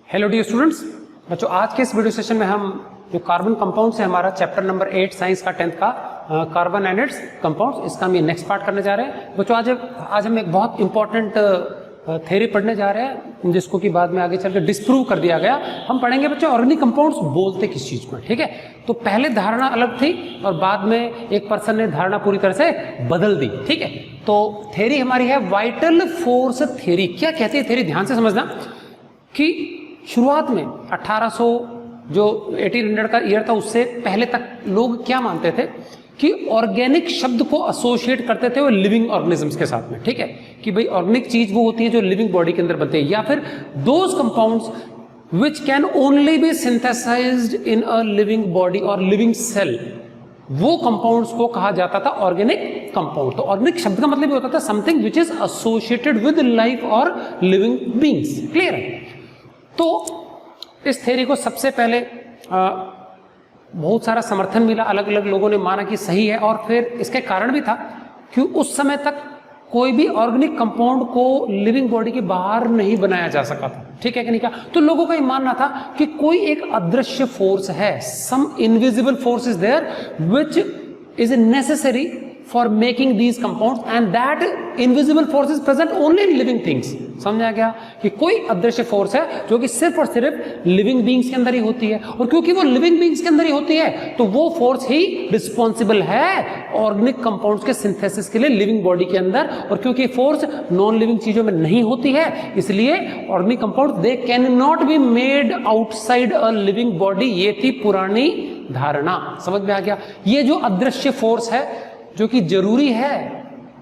Hello dear students, बच्चों आज के इस वीडियो सेशन में हम जो कार्बन कंपाउंड्स है हमारा चैप्टर नंबर 8 साइंस का 10th का कार्बन एंड इट्स कंपाउंड्स, इसका हम ये नेक्स्ट पार्ट करने जा रहे हैं। बच्चों आज हम एक बहुत इंपॉर्टेंट थ्योरी पढ़ने जा रहे हैं जिसको कि बाद में आगे चल के डिस्प्रूव कर दिया गया। हम पढ़ेंगे बच्चों ऑर्गेनिक कंपाउंड्स बोलते किस चीज को, ठीक है। तो पहले धारणा अलग थी और बाद में एक पर्सन ने धारणा पूरी तरह से बदल दी, ठीक है। तो थ्योरी हमारी है वाइटल फोर्स थ्योरी। क्या कहती है थ्योरी, ध्यान से समझना कि शुरुआत में 1800 जो 1800 का ईयर था उससे पहले तक लोग क्या मानते थे कि ऑर्गेनिक शब्द को एसोसिएट करते थे वो लिविंग ऑर्गेनिजम्स के साथ में, ठीक है। कि भाई ऑर्गेनिक चीज वो होती है जो लिविंग बॉडी के अंदर बनते हैं, या फिर those compounds which can only be synthesised in a living body और लिविंग सेल, वो कंपाउंड्स को कहा जाता था ऑर्गेनिक कंपाउंड। तो ऑर्गेनिक शब्द का मतलब होता था something which is associated with life और लिविंग बीइंग्स। क्लियर है। तो इस थ्योरी को सबसे पहले बहुत सारा समर्थन मिला, अलग अलग लोगों ने माना कि सही है, और फिर इसके कारण भी था कि उस समय तक कोई भी ऑर्गेनिक कंपाउंड को लिविंग बॉडी के बाहर नहीं बनाया जा सका था, ठीक है कि नहीं। क्या तो लोगों का ये मानना था कि कोई एक अदृश्य फोर्स है, some invisible force is there which is necessary for making these compounds and that invisible force is present only in living things। समझ आ गया कि कोई अदृश्य फोर्स है जो कि सिर्फ और सिर्फ लिविंग बीइंग्स के अंदर ही होती है, और क्योंकि वो लिविंग बीइंग्स के अंदर ही होती है तो वो फोर्स ही रिस्पॉन्सिबल है ऑर्गेनिक कंपाउंड्स के सिंथेसिस के लिए लिविंग बॉडी के अंदर। और क्योंकि फोर्स नॉन लिविंग चीजों में नहीं होती है इसलिए organic compound they can not be made outside a living body. ये थी पुरानी धारणा, समझ में आ गया। ये जो अदृश्य फोर्स है जो कि जरूरी है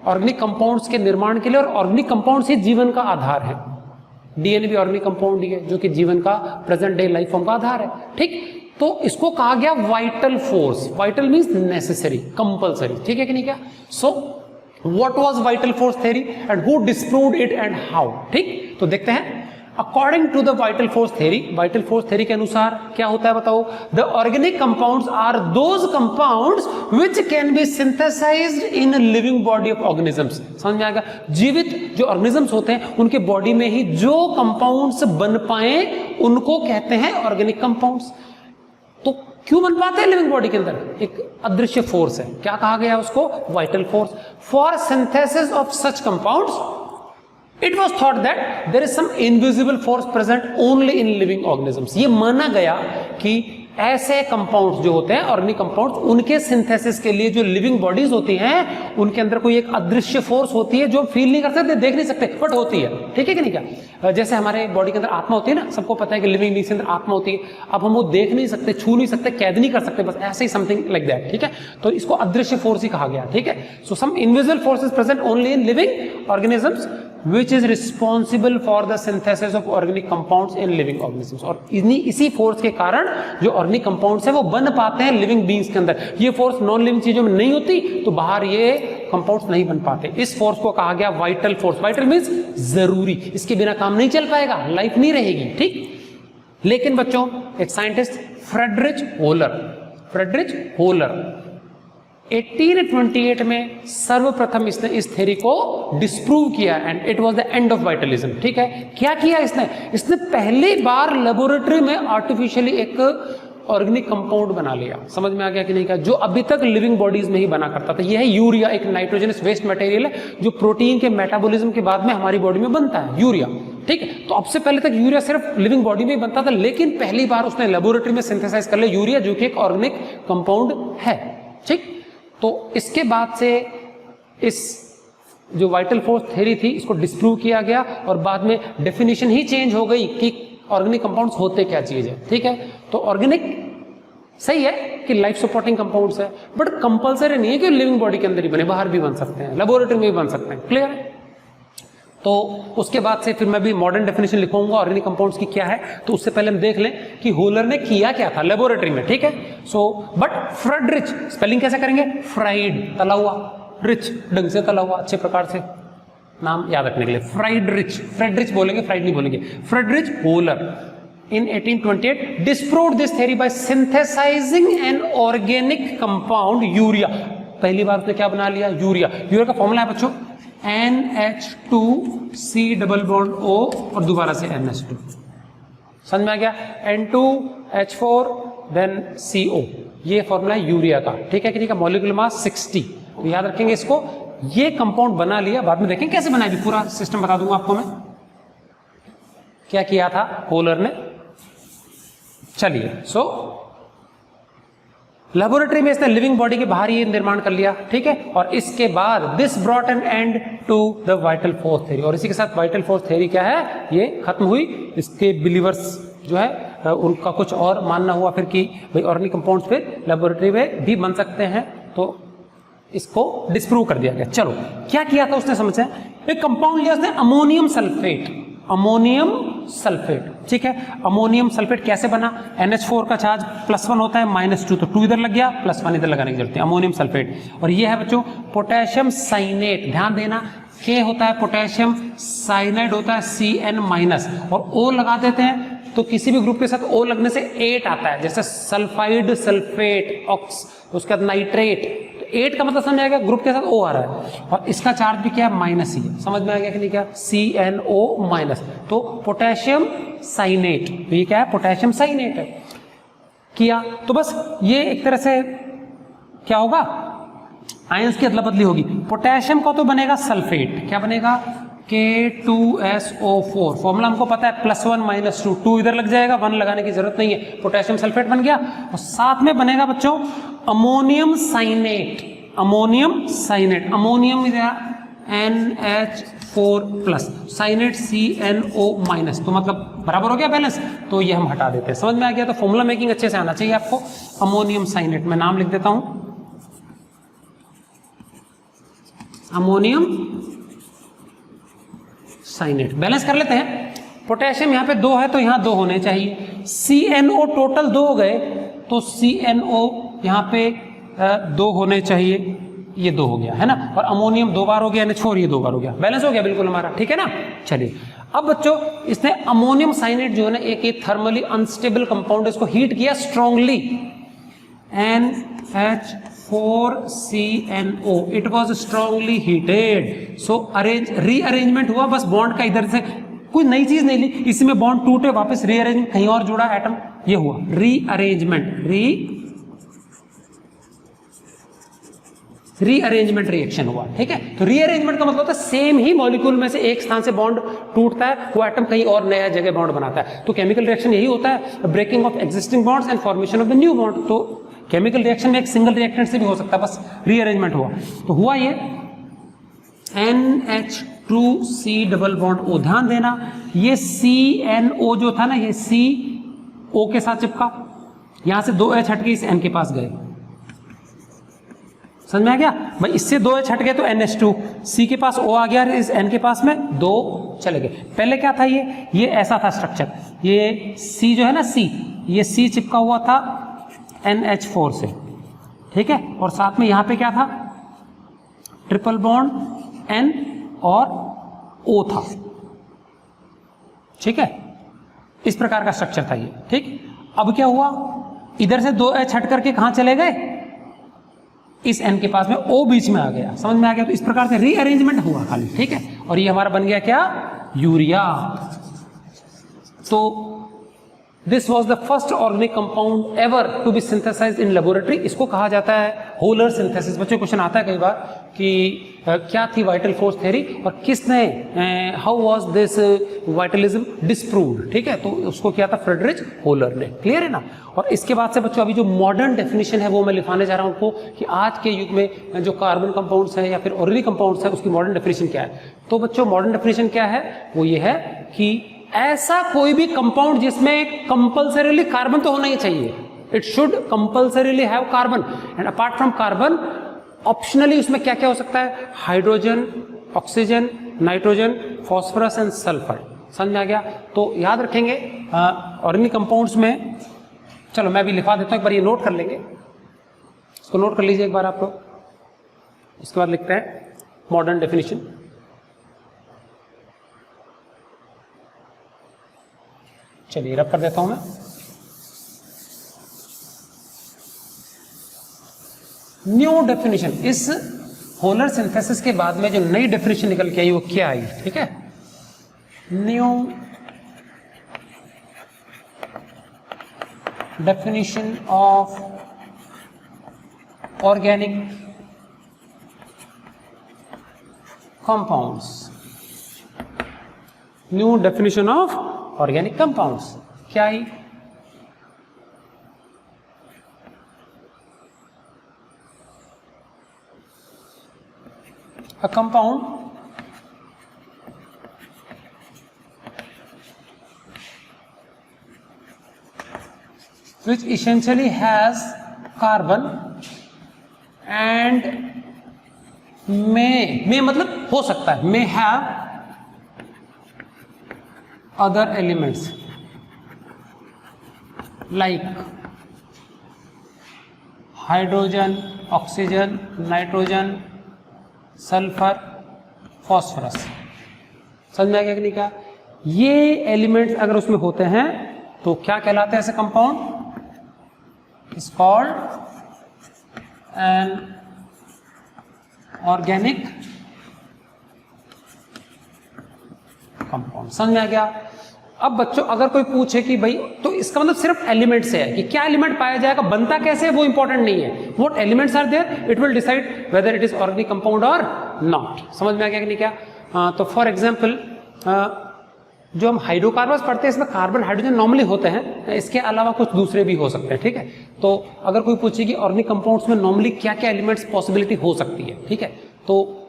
ऑर्गेनिक कंपाउंड्स के निर्माण के लिए, और ऑर्गेनिक कंपाउंड्स ही जीवन का आधार है। डीएनए भी ऑर्गेनिक कंपाउंड ही है जो कि जीवन का प्रेजेंट डे लाइफ फॉर्म का आधार है, ठीक। तो इसको कहा गया vital force. Vital means necessary, compulsory, ठीक है कि नहीं। क्या so what was vital force theory and who disproved it and how, ठीक। तो देखते हैं according to the vital force theory, vital force theory के अनुसार क्या होता है बताओ। The organic compounds are those compounds which can be synthesised in living body of organisms. समझ में आएगा। जीवित जो ऑर्गेनिजम्स होते हैं उनके बॉडी में ही जो कंपाउंड्स बन पाए उनको कहते हैं ऑर्गेनिक कंपाउंड्स। तो क्यों बन पाते हैं लिविंग बॉडी के अंदर, एक अदृश्य फोर्स है, क्या कहा गया उसको, vital force. For synthesis of such compounds It was thought that there is some invisible force present only in living organisms। ये माना गया कि ऐसे कंपाउंड्स जो होते हैं ऑर्गेनिक कंपाउंड्स, उनके सिंथेसिस के लिए जो लिविंग बॉडीज होती हैं उनके अंदर कोई एक अदृश्य फोर्स होती है जो फील नहीं कर सकते, देख नहीं सकते, बट होती है, ठीक है कि नहीं। क्या जैसे हमारे बॉडी के अंदर आत्मा होती है ना, सबको पता है कि लिविंग बीइंग्स के अंदर आत्मा होती है। अब हम वो देख नहीं सकते, छू नहीं सकते, कैद नहीं कर सकते, बस ऐसे ही समथिंग लाइक दैट, ठीक है। तो इसको अदृश्य फोर्स ही कहा गया, ठीक है। So some invisible force is present only in living organisms which is responsible for the synthesis of organic compounds in living organisms। और इसी फोर्स के कारण जो ऑर्गेनिक कंपाउंड्स है वो बन पाते हैं लिविंग बीइंग्स के अंदर। ये फोर्स नॉन लिविंग चीजों में नहीं होती तो बाहर ये कंपाउंड्स नहीं बन पाते। इस फोर्स को कहा गया वाइटल फोर्स। वाइटल मींस जरूरी, इसके बिना काम नहीं चल पाएगा, लाइफ नहीं रहेगी, ठीक। लेकिन बच्चों एक साइंटिस्ट फ्रेडरिच होलर 1828 में सर्वप्रथम इसने इस थ्योरी को डिस्प्रूव किया and it was the end of vitalism, ठीक है। क्या किया इसने पहली बार लेबोरेटरी में आर्टिफिशियली एक ऑर्गेनिक कंपाउंड बना लिया। समझ में आ गया कि नहीं। क्या जो अभी तक लिविंग बॉडीज में ही बना करता था। यह है यूरिया, एक नाइट्रोजनस वेस्ट मटेरियल है जो प्रोटीन के मेटाबॉलिज्म के बाद में हमारी बॉडी में बनता है, यूरिया, ठीक है। तो अब से पहले तक यूरिया सिर्फ लिविंग बॉडी में ही बनता था, लेकिन पहली बार उसने लेबोरेटरी में सिंथेसाइज कर लिया यूरिया जो कि एक ऑर्गेनिक कंपाउंड है, ठीक। तो इसके बाद से इस जो वाइटल फोर्स थ्योरी थी इसको डिस्प्रूव किया गया और बाद में डेफिनेशन ही चेंज हो गई कि ऑर्गेनिक कंपाउंड्स होते क्या चीज है, ठीक है। तो ऑर्गेनिक सही है कि लाइफ सपोर्टिंग कंपाउंड्स है, बट कंपल्सरी नहीं है कि लिविंग बॉडी के अंदर ही बने, बाहर भी बन सकते हैं, लेबोरेटरी में भी बन सकते हैं। क्लियर है। तो उसके बाद से फिर मैं भी मॉडर्न डेफिनेशन लिखूंगा ऑर्गेनिक कंपाउंड्स की क्या है। तो उससे पहले हम देख लें कि होलर ने किया क्या था लेबोरेटरी में, ठीक है। सो बट फ्रेडरिच, स्पेलिंग कैसे करेंगे, फ्राइड, तला हुआ, रिच ढंग से तला हुआ, अच्छे प्रकार से नाम याद रखने के लिए फ्रेडरिच बोलेंगे, फ्राइड नहीं बोलेंगे। Friedrich holer in 1828 disproved this theory by synthesizing an organic compound urea. पहली बार उसने क्या बना लिया, यूरिया का फॉर्मूला है बच्चों NH2C डबल बॉन्ड O और दोबारा से NH2। समझ में आ गया। N2H4 देन CO, ये फॉर्मूला है यूरिया का, ठीक है कि नहीं का, मॉलिक्यूलर मास 60, तो याद रखेंगे इसको। ये कंपाउंड बना लिया, बाद में देखेंगे कैसे बनाया, पूरा सिस्टम बता दूंगा आपको मैं क्या किया था होलर ने। चलिए, सो लेबोरेटरी में इसने लिविंग बॉडी के बाहर ही निर्माण कर लिया, ठीक है। और इसके बाद this brought an end to the vital force theory, और इसी के साथ वाइटल फोर्स थ्योरी क्या है, ये खत्म हुई। इसके बिलीवर्स जो है उनका कुछ और मानना हुआ फिर कि भाई ऑर्गेनिक कंपाउंड्स फिर लेबोरेटरी में भी बन सकते हैं, तो इसको डिस्प्रूव कर दिया गया। चलो, क्या किया था उसने, समझे। एक कंपाउंड लिया उसने अमोनियम सल्फेट, अमोनियम सल्फेट, ठीक है। अमोनियम सल्फेट कैसे बना, NH4 का चार्ज +1 होता है, -2, तो 2 इधर लग गया, +1 इधर लगाने की जरूरत है, अमोनियम सल्फेट। और ये है बच्चों पोटेशियम साइनेट, ध्यान देना, K होता है पोटेशियम, साइनाइड होता है CN-, और O लगा देते हैं तो किसी भी ग्रुप के साथ O लगने से 8 आता है, जैसे सल्फाइड, सल्फेट, ऑक्स, उसके बाद नाइट्रेट, 8 का मतलब समझ आएगा, ग्रुप के साथ O आ रहा है, और इसका चार्ज भी क्या है, माइनस ही है, समझ में आ गया कि नहीं, क्या CNO-, तो पोटेशियम साइनेट, तो ये क्या है, पोटेशियम साइनेट है। किया तो बस ये एक तरह से क्या होगा, आयंस की अदला बदली होगी। पोटेशियम का तो बनेगा सल्फेट, क्या बनेगा, K2SO4, फॉर्मूला हमको पता है, +1 -2, 2 इधर लग जाएगा, 1 लगाने की जरूरत नहीं है, पोटेशियम सल्फेट बन गया। और साथ में बनेगा बच्चों ammonium cyanate, ammonium cyanate, ammonium NH4+, cyanate CNO-, तो मतलब बराबर हो गया बैलेंस, तो ये हम हटा देते हैं। समझ में आ गया, तो फॉर्मूला मेकिंग अच्छे से आना चाहिए आपको। अमोनियम साइनेट, मैं नाम लिख देता हूं, अमोनियम साइनेट। बैलेंस कर लेते हैं, पोटेशियम यहाँ पे 2 है तो यहाँ 2 होने चाहिए, CNO टोटल 2 हो गए, तो CNO यहाँ पे 2 होने चाहिए, ये 2 हो गया है ना, और अमोनियम 2 बार हो गया, NH4 ये 2 बार हो गया, बैलेंस हो गया बिल्कुल हमारा, ठीक है ना। चलिए, अब बच्चों इसने अमोनियम साइनेट जो है ना, एक थर्मली अनस्टेबल कंपाउंड, इसको हीट किया strongly, NH4CNO, it was strongly heated, so rearrangement हुआ, बस बॉन्ड का इधर से कोई नई चीज नहीं ली, इसी में बॉन्ड टूटे, वापस रीअरेंजमेंट, कहीं और जुड़ा एटम, ये हुआ रीअरेंजमेंट, रीअरेंजमेंट रिएक्शन हुआ, ठीक है। तो रीअरेंजमेंट का मतलब होता है सेम ही मॉलिक्यूल में से एक स्थान से बॉन्ड टूटता है, वो एटम कहीं और नया जगह बॉन्ड बनाता है, तो केमिकल रिएक्शन यही होता है, breaking of existing bonds and formation of the new bond. तो केमिकल रिएक्शन में एक सिंगल रिएक्टेंट से भी हो सकता है, बस रीअरेंजमेंट हुआ, तो हुआ ये NH2C डबल बॉन्ड O, ध्यान देना ये CNO जो था ना, ये CO के साथ चिपका, यहां से 2H हट के इस N के पास गए, समझ में आ गया भाई, इससे 2H हट गए तो NH2, C के पास O आ गया, इस N के पास में 2 चले गए। पहले क्या था, ये ऐसा था स्ट्रक्चर, ये C जो है ना, C, ये C चिपका हुआ था NH4 से, ठीक है, और साथ में यहां पे क्या था, ट्रिपल बॉन्ड N और O था, ठीक है, इस प्रकार का स्ट्रक्चर था ये, ठीक। अब क्या हुआ, इधर से 2H हट करके कहां चले गए, इस N के पास में O बीच में आ गया, समझ में आ गया, तो इस प्रकार से रीअरेंजमेंट हुआ खाली, ठीक है, और ये हमारा बन गया क्या, यूरिया। तो this was the first organic compound ever to be synthesised in laboratory, इसको कहा जाता है होलर सिंथेसिस। बच्चों क्वेश्चन आता है कई बार कि क्या थी वाइटल फोर्स थ्योरी और किसने, हाउ वाज दिस वाइटलिज्म डिस्प्रूव्ड, ठीक है, तो उसको किया था फ्रेडरिच होलर ने, क्लियर है ना। और इसके बाद से बच्चों अभी जो मॉडर्न डेफिनेशन है वो मैं लिखाने जा रहा हूं आपको कि आज के युग में जो कार्बन कंपाउंड्स हैं या फिर ऑर्गेनिक कंपाउंड्स हैं उसकी मॉडर्न डेफिनेशन क्या है। तो बच्चों मॉडर्न डेफिनेशन क्या है, वो ये है कि ऐसा कोई भी कंपाउंड जिसमें कंपल्सरीली कार्बन तो होना ही चाहिए, it should compulsorily have carbon, and apart from carbon optionally उसमें क्या क्या हो सकता है, hydrogen, oxygen, nitrogen, phosphorus and sulphur. समझ में आ गया। तो याद रखेंगे ऑर्गेनिक कंपाउंड्स में, चलो मैं भी लिखा देता हूं, एक बार ये नोट कर लेंगे, इसको नोट कर लीजिए एक बार आप लोग, उसके बाद लिखते हैं मॉडर्न डेफिनेशन। चलिए रब कर देता हूं मैं। न्यू डेफिनेशन, इस होलर सिंथेसिस के बाद में जो नई डेफिनेशन निकल के आई वो क्या आई, ठीक है, new definition of organic compounds. New definition of organic compounds. क्या है? A compound which essentially has carbon and may मतलब हो सकता है, may have other elements like hydrogen, oxygen, nitrogen, sulphur, phosphorus. समझ में आ गया कि नहीं? क्या ये एलिमेंट्स अगर उसमें होते हैं तो क्या कहलाते हैं ऐसे compound? Is called an organic compound. समझ में आ गया? अब बच्चों अगर कोई पूछे कि भाई तो इसका मतलब सिर्फ एलिमेंट से है कि क्या एलिमेंट पाया जाएगा, बनता कैसे है, वो इंपॉर्टेंट नहीं है। What elements are there it will decide whether it is organic compound और नॉट। समझ में आ गया कि नहीं? क्या तो फॉर एग्जांपल जो हम हाइड्रोकार्बन्स पढ़ते हैं इसमें कार्बन हाइड्रोजन नॉर्मली होते हैं, इसके अलावा कुछ दूसरे भी हो सकते हैं। ठीक है, तो अगर कोई पूछे कि ऑर्गेनिक कंपाउंड्स में नॉर्मली क्या क्या एलिमेंट्स पॉसिबिलिटी हो सकती है, ठीक है, तो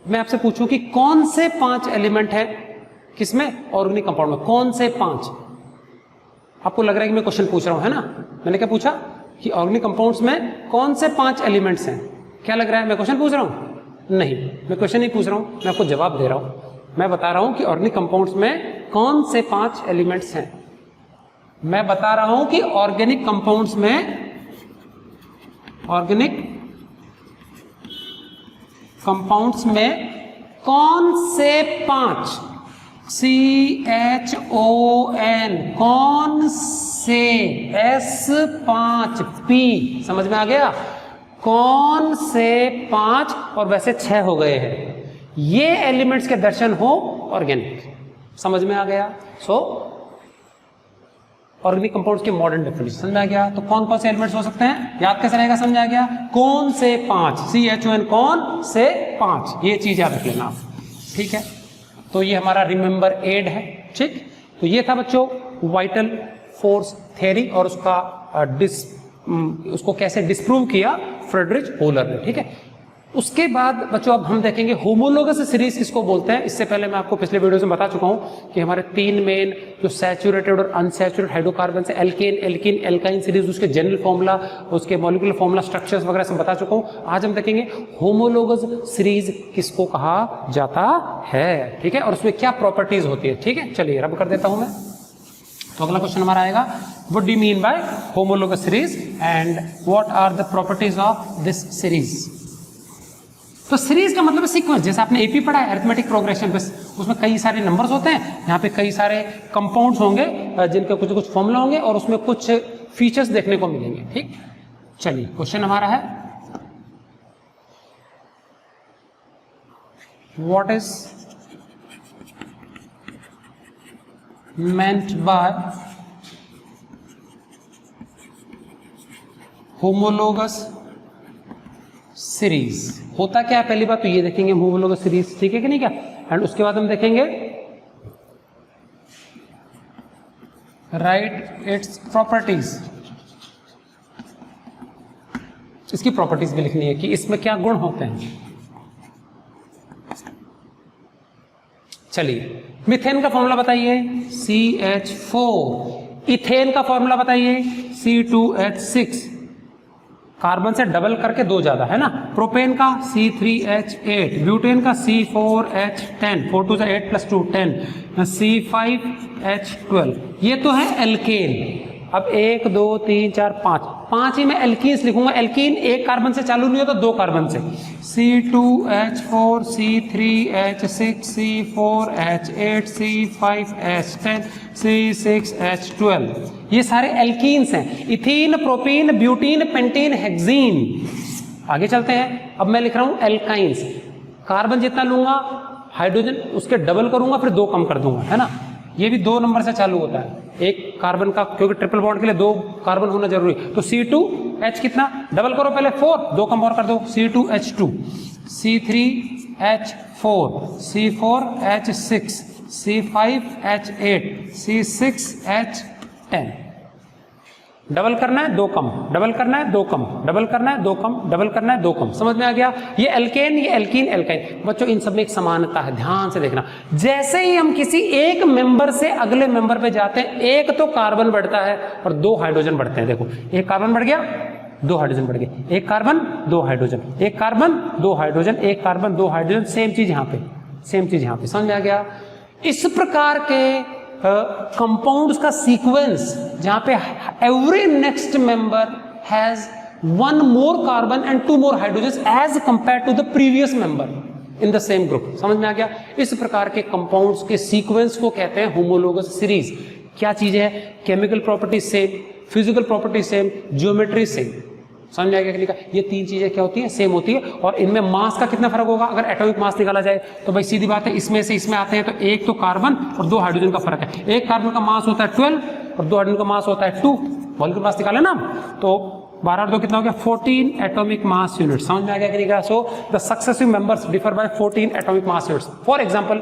मैं आपसे पूछूं कि कौन से 5 एलिमेंट है किसमें? ऑर्गेनिक कंपाउंड में। कौन से 5? आपको लग रहा है कि मैं क्वेश्चन पूछ रहा हूं, है ना? मैंने क्या पूछा कि ऑर्गेनिक कंपाउंड्स में कौन से 5 एलिमेंट्स हैं। क्या लग रहा है मैं क्वेश्चन पूछ रहा हूं? नहीं, मैं क्वेश्चन नहीं पूछ रहा हूं, मैं आपको जवाब दे रहा हूं। मैं बता रहा हूं कि ऑर्गेनिक कंपाउंड्स में कौन से 5 एलिमेंट्स हैं। मैं बता रहा हूं कि ऑर्गेनिक कंपाउंड्स में कौन से 5 CHON कौन से S5P। समझ में आ गया? कौन से 5 और वैसे 6 हो गए हैं, ये एलिमेंट्स के दर्शन हो ऑर्गेनिक। समझ में आ गया? सो ऑर्गेनिक कंपाउंड्स के मॉडर्न डेफिनेशन समझ में आ गया? तो कौन कौन से एलिमेंट्स हो सकते हैं, याद कैसे रहेगा? समझ आ गया? कौन से 5 CHON कौन से 5, ये चीज याद रख लेना आप। ठीक है, तो ये हमारा रिमेंबर एड है। ठीक, तो ये था बच्चों वाइटल फोर्स थ्योरी और उसको कैसे डिस्प्रूव किया फ्रेडरिच होलर ने। ठीक है, उसके बाद बच्चों अब हम देखेंगे होमोलोगस सीरीज किसको बोलते हैं। इससे पहले मैं आपको पिछले वीडियो में बता चुका हूं कि हमारे 3 मेन जो सैचुरेटेड और अनसैचुरेटेड हाइड्रोकार्बन है, एल्केन, एल्कीन, एल्काइन सीरीज, उसके जनरल फॉर्मूला, उसके मॉलिक्यूलर फॉर्मूला, स्ट्रक्चर्स वगैरह सब बता चुका हूं। आज हम देखेंगे होमोलोगस सीरीज किसको कहा जाता है। ठीक है, और उसमें क्या प्रॉपर्टीज होती है। ठीक है, चलिए रब कर देता हूं मैं। तो अगला क्वेश्चन हमारा आएगा, what do you mean by homologous series and what are the properties of this series. तो सीरीज का मतलब सीक्वेंस, जैसे आपने एपी पढ़ा है अरिथमेटिक प्रोग्रेशन, बस उसमें कई सारे नंबर्स होते हैं, यहाँ पे कई सारे कंपाउंड्स होंगे जिनके कुछ कुछ फॉर्मूला होंगे और उसमें कुछ फीचर्स देखने को मिलेंगे। ठीक, चलिए क्वेश्चन हमारा है, what is meant by homologous series। होता क्या है पहली बात तो ये देखेंगे होमोलोगस सीरीज। ठीक है कि नहीं? क्या एंड उसके बाद हम देखेंगे राइट इट्स प्रॉपर्टीज। इसकी प्रॉपर्टीज भी लिखनी है कि इसमें क्या गुण होते हैं। चलिए, मीथेन का फॉर्मूला बताइए CH4, इथेन का फॉर्मूला बताइए C2H6, कार्बन से डबल करके 2 ज्यादा है ना, प्रोपेन का C3H8, ब्यूटेन का C4H10, 4 2 8 + 2 10, C5H12, ये तो है एल्केन। अब 1 2 3 4 5 ही मैं एल्कीन्स लिखूंगा। एल्कीन एक कार्बन से चालू नहीं होता, 2 कार्बन से। C2H4, C3H6, C4H8, C5H10, C6H12, ये सारे एल्कीन्स हैं। Ethene, propene, butene, pentene, hexene. आगे चलते हैं, अब मैं लिख रहा हूं एल्काइंस। कार्बन जितना लूंगा हाइड्रोजन उसके डबल करूंगा, फिर 2 कम कर दूंगा, है ना। ये भी 2 नंबर से चालू होता है, एक कार्बन का, क्योंकि ट्रिपल बॉन्ड के लिए 2 कार्बन होना जरूरी। तो C2H कितना, डबल करो पहले 4, 2 कम और कर दो, C2H2, C3H4, C4H6, C5H8, C6H10। Double करना है 2 कम, डबल करना है 2 कम, डबल करना है 2 कम, डबल करना है 2 कम। समझ में आ गया? ये एल्केन, ये एल्कीन, एल्काइन। बच्चों इन सब में एक समानता है, ध्यान से देखना। जैसे ही हम किसी एक मेंबर से अगले मेंबर पे जाते हैं, एक तो कार्बन बढ़ता है और 2 हाइड्रोजन बढ़ते हैं। देखो, एक कार्बन बढ़ गया, 2 हाइड्रोजन बढ़ गए, एक कार्बन 2 हाइड्रोजन, एक कार्बन 2 हाइड्रोजन, एक कार्बन 2 हाइड्रोजन, सेम चीज यहाँ पे, सेम चीज यहाँ पे। समझ में आ गया? इस प्रकार के कंपाउंड्स का सीक्वेंस जहां पे every next member has 1 more carbon and 2 more hydrogen as compare to the previous member in the same group. समझ में आ गया? इस प्रकार के कंपाउंड्स के सीक्वेंस को कहते हैं होमोलोगस सीरीज। क्या चीज है? Chemical property same, physical property same, geometry same. समझ में आ गया? लिखा ये 3 चीजें क्या होती है? सेम होती है। और इनमें मास का कितना फर्क होगा? अगर एटॉमिक मास निकाला जाए तो भाई सीधी बात है, इसमें से इसमें आते हैं तो एक तो कार्बन और 2 हाइड्रोजन का फर्क है। एक कार्बन का मास होता है 12 और 2 हाइड्रोजन का मास होता है 2। मॉलिक्यूलर मास निकाले ना, तो 12 और 2 कितना हो गया? 14 एटॉमिक मास यूनिट। समझ में आ गया कि नहीं? So the successive members differ by 14 atomic mass units. For example,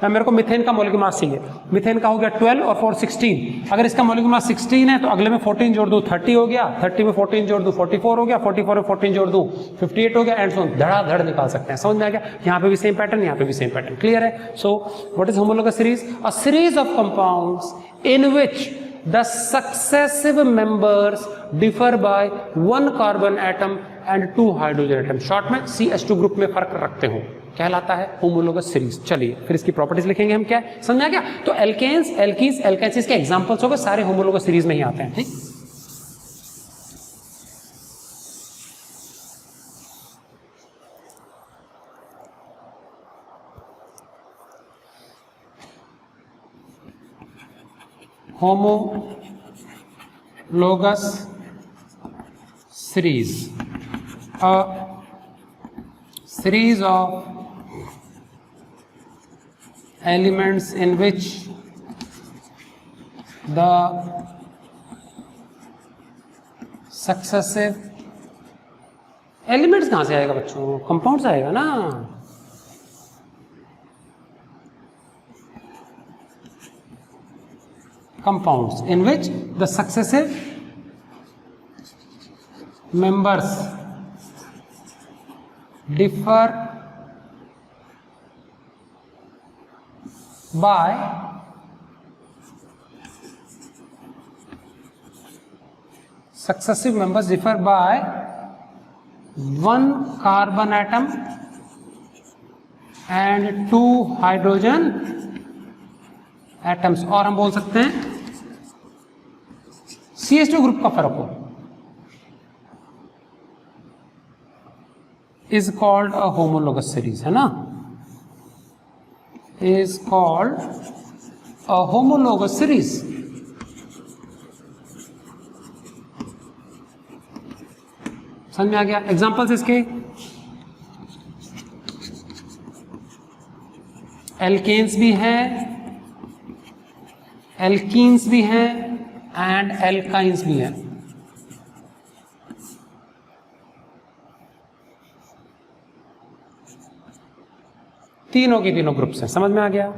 मेरे को मिथेन का मॉलिक्यूलर मास चाहिए। मिथेन का हो गया 12 और 4 16। अगर इसका मॉलिक्यूलर मास 16 है तो अगले में 14 जोड़ दूं, 30 हो गया, 30 में 14 जोड़ दूं, 44 हो गया, 44 में 14 जोड़ दूं, 58 हो गया, एंड सो धड़ाधड़ निकाल सकते हैं। समझ में आ गया? यहाँ पे भी सेम पैटर्न, यहाँ पे भी सेम पैटर्न। क्लियर है? So what is homologous series? A series of compounds in which the successive members differ by 1 carbon atom and 2 hydrogen atom। Short में CH2 ग्रुप में फर्क रखते हो, कहलाता है होमोलोगस सीरीज। चलिए फिर इसकी प्रॉपर्टीज लिखेंगे हम। क्या है? समझ में आ गया? तो एल्केन्स, एल्कीन्स, एल्काइंस के एग्जांपल्स हो गए, सारे होमोलोगस सीरीज में ही आते हैं। ठीक, homologous series, a series of elements in which the successive elements कहाँ से आएगा बच्चों? कंपाउंड से आएगा ना। compounds in which the successive members differ by one carbon atom and 2 hydrogen atoms। और हम बोल सकते हैं CH2 ग्रुप का फर्क हो, is called a homologous series, है ना? is called a homologous series। समझ में आ गया? एग्जांपल्स इसके, एल्केन्स भी हैं, एल्कीन्स भी हैं एंड एल्काइंस भी हैं। तीनों की तीनों ग्रुप्स हैं। समझ में आ गया?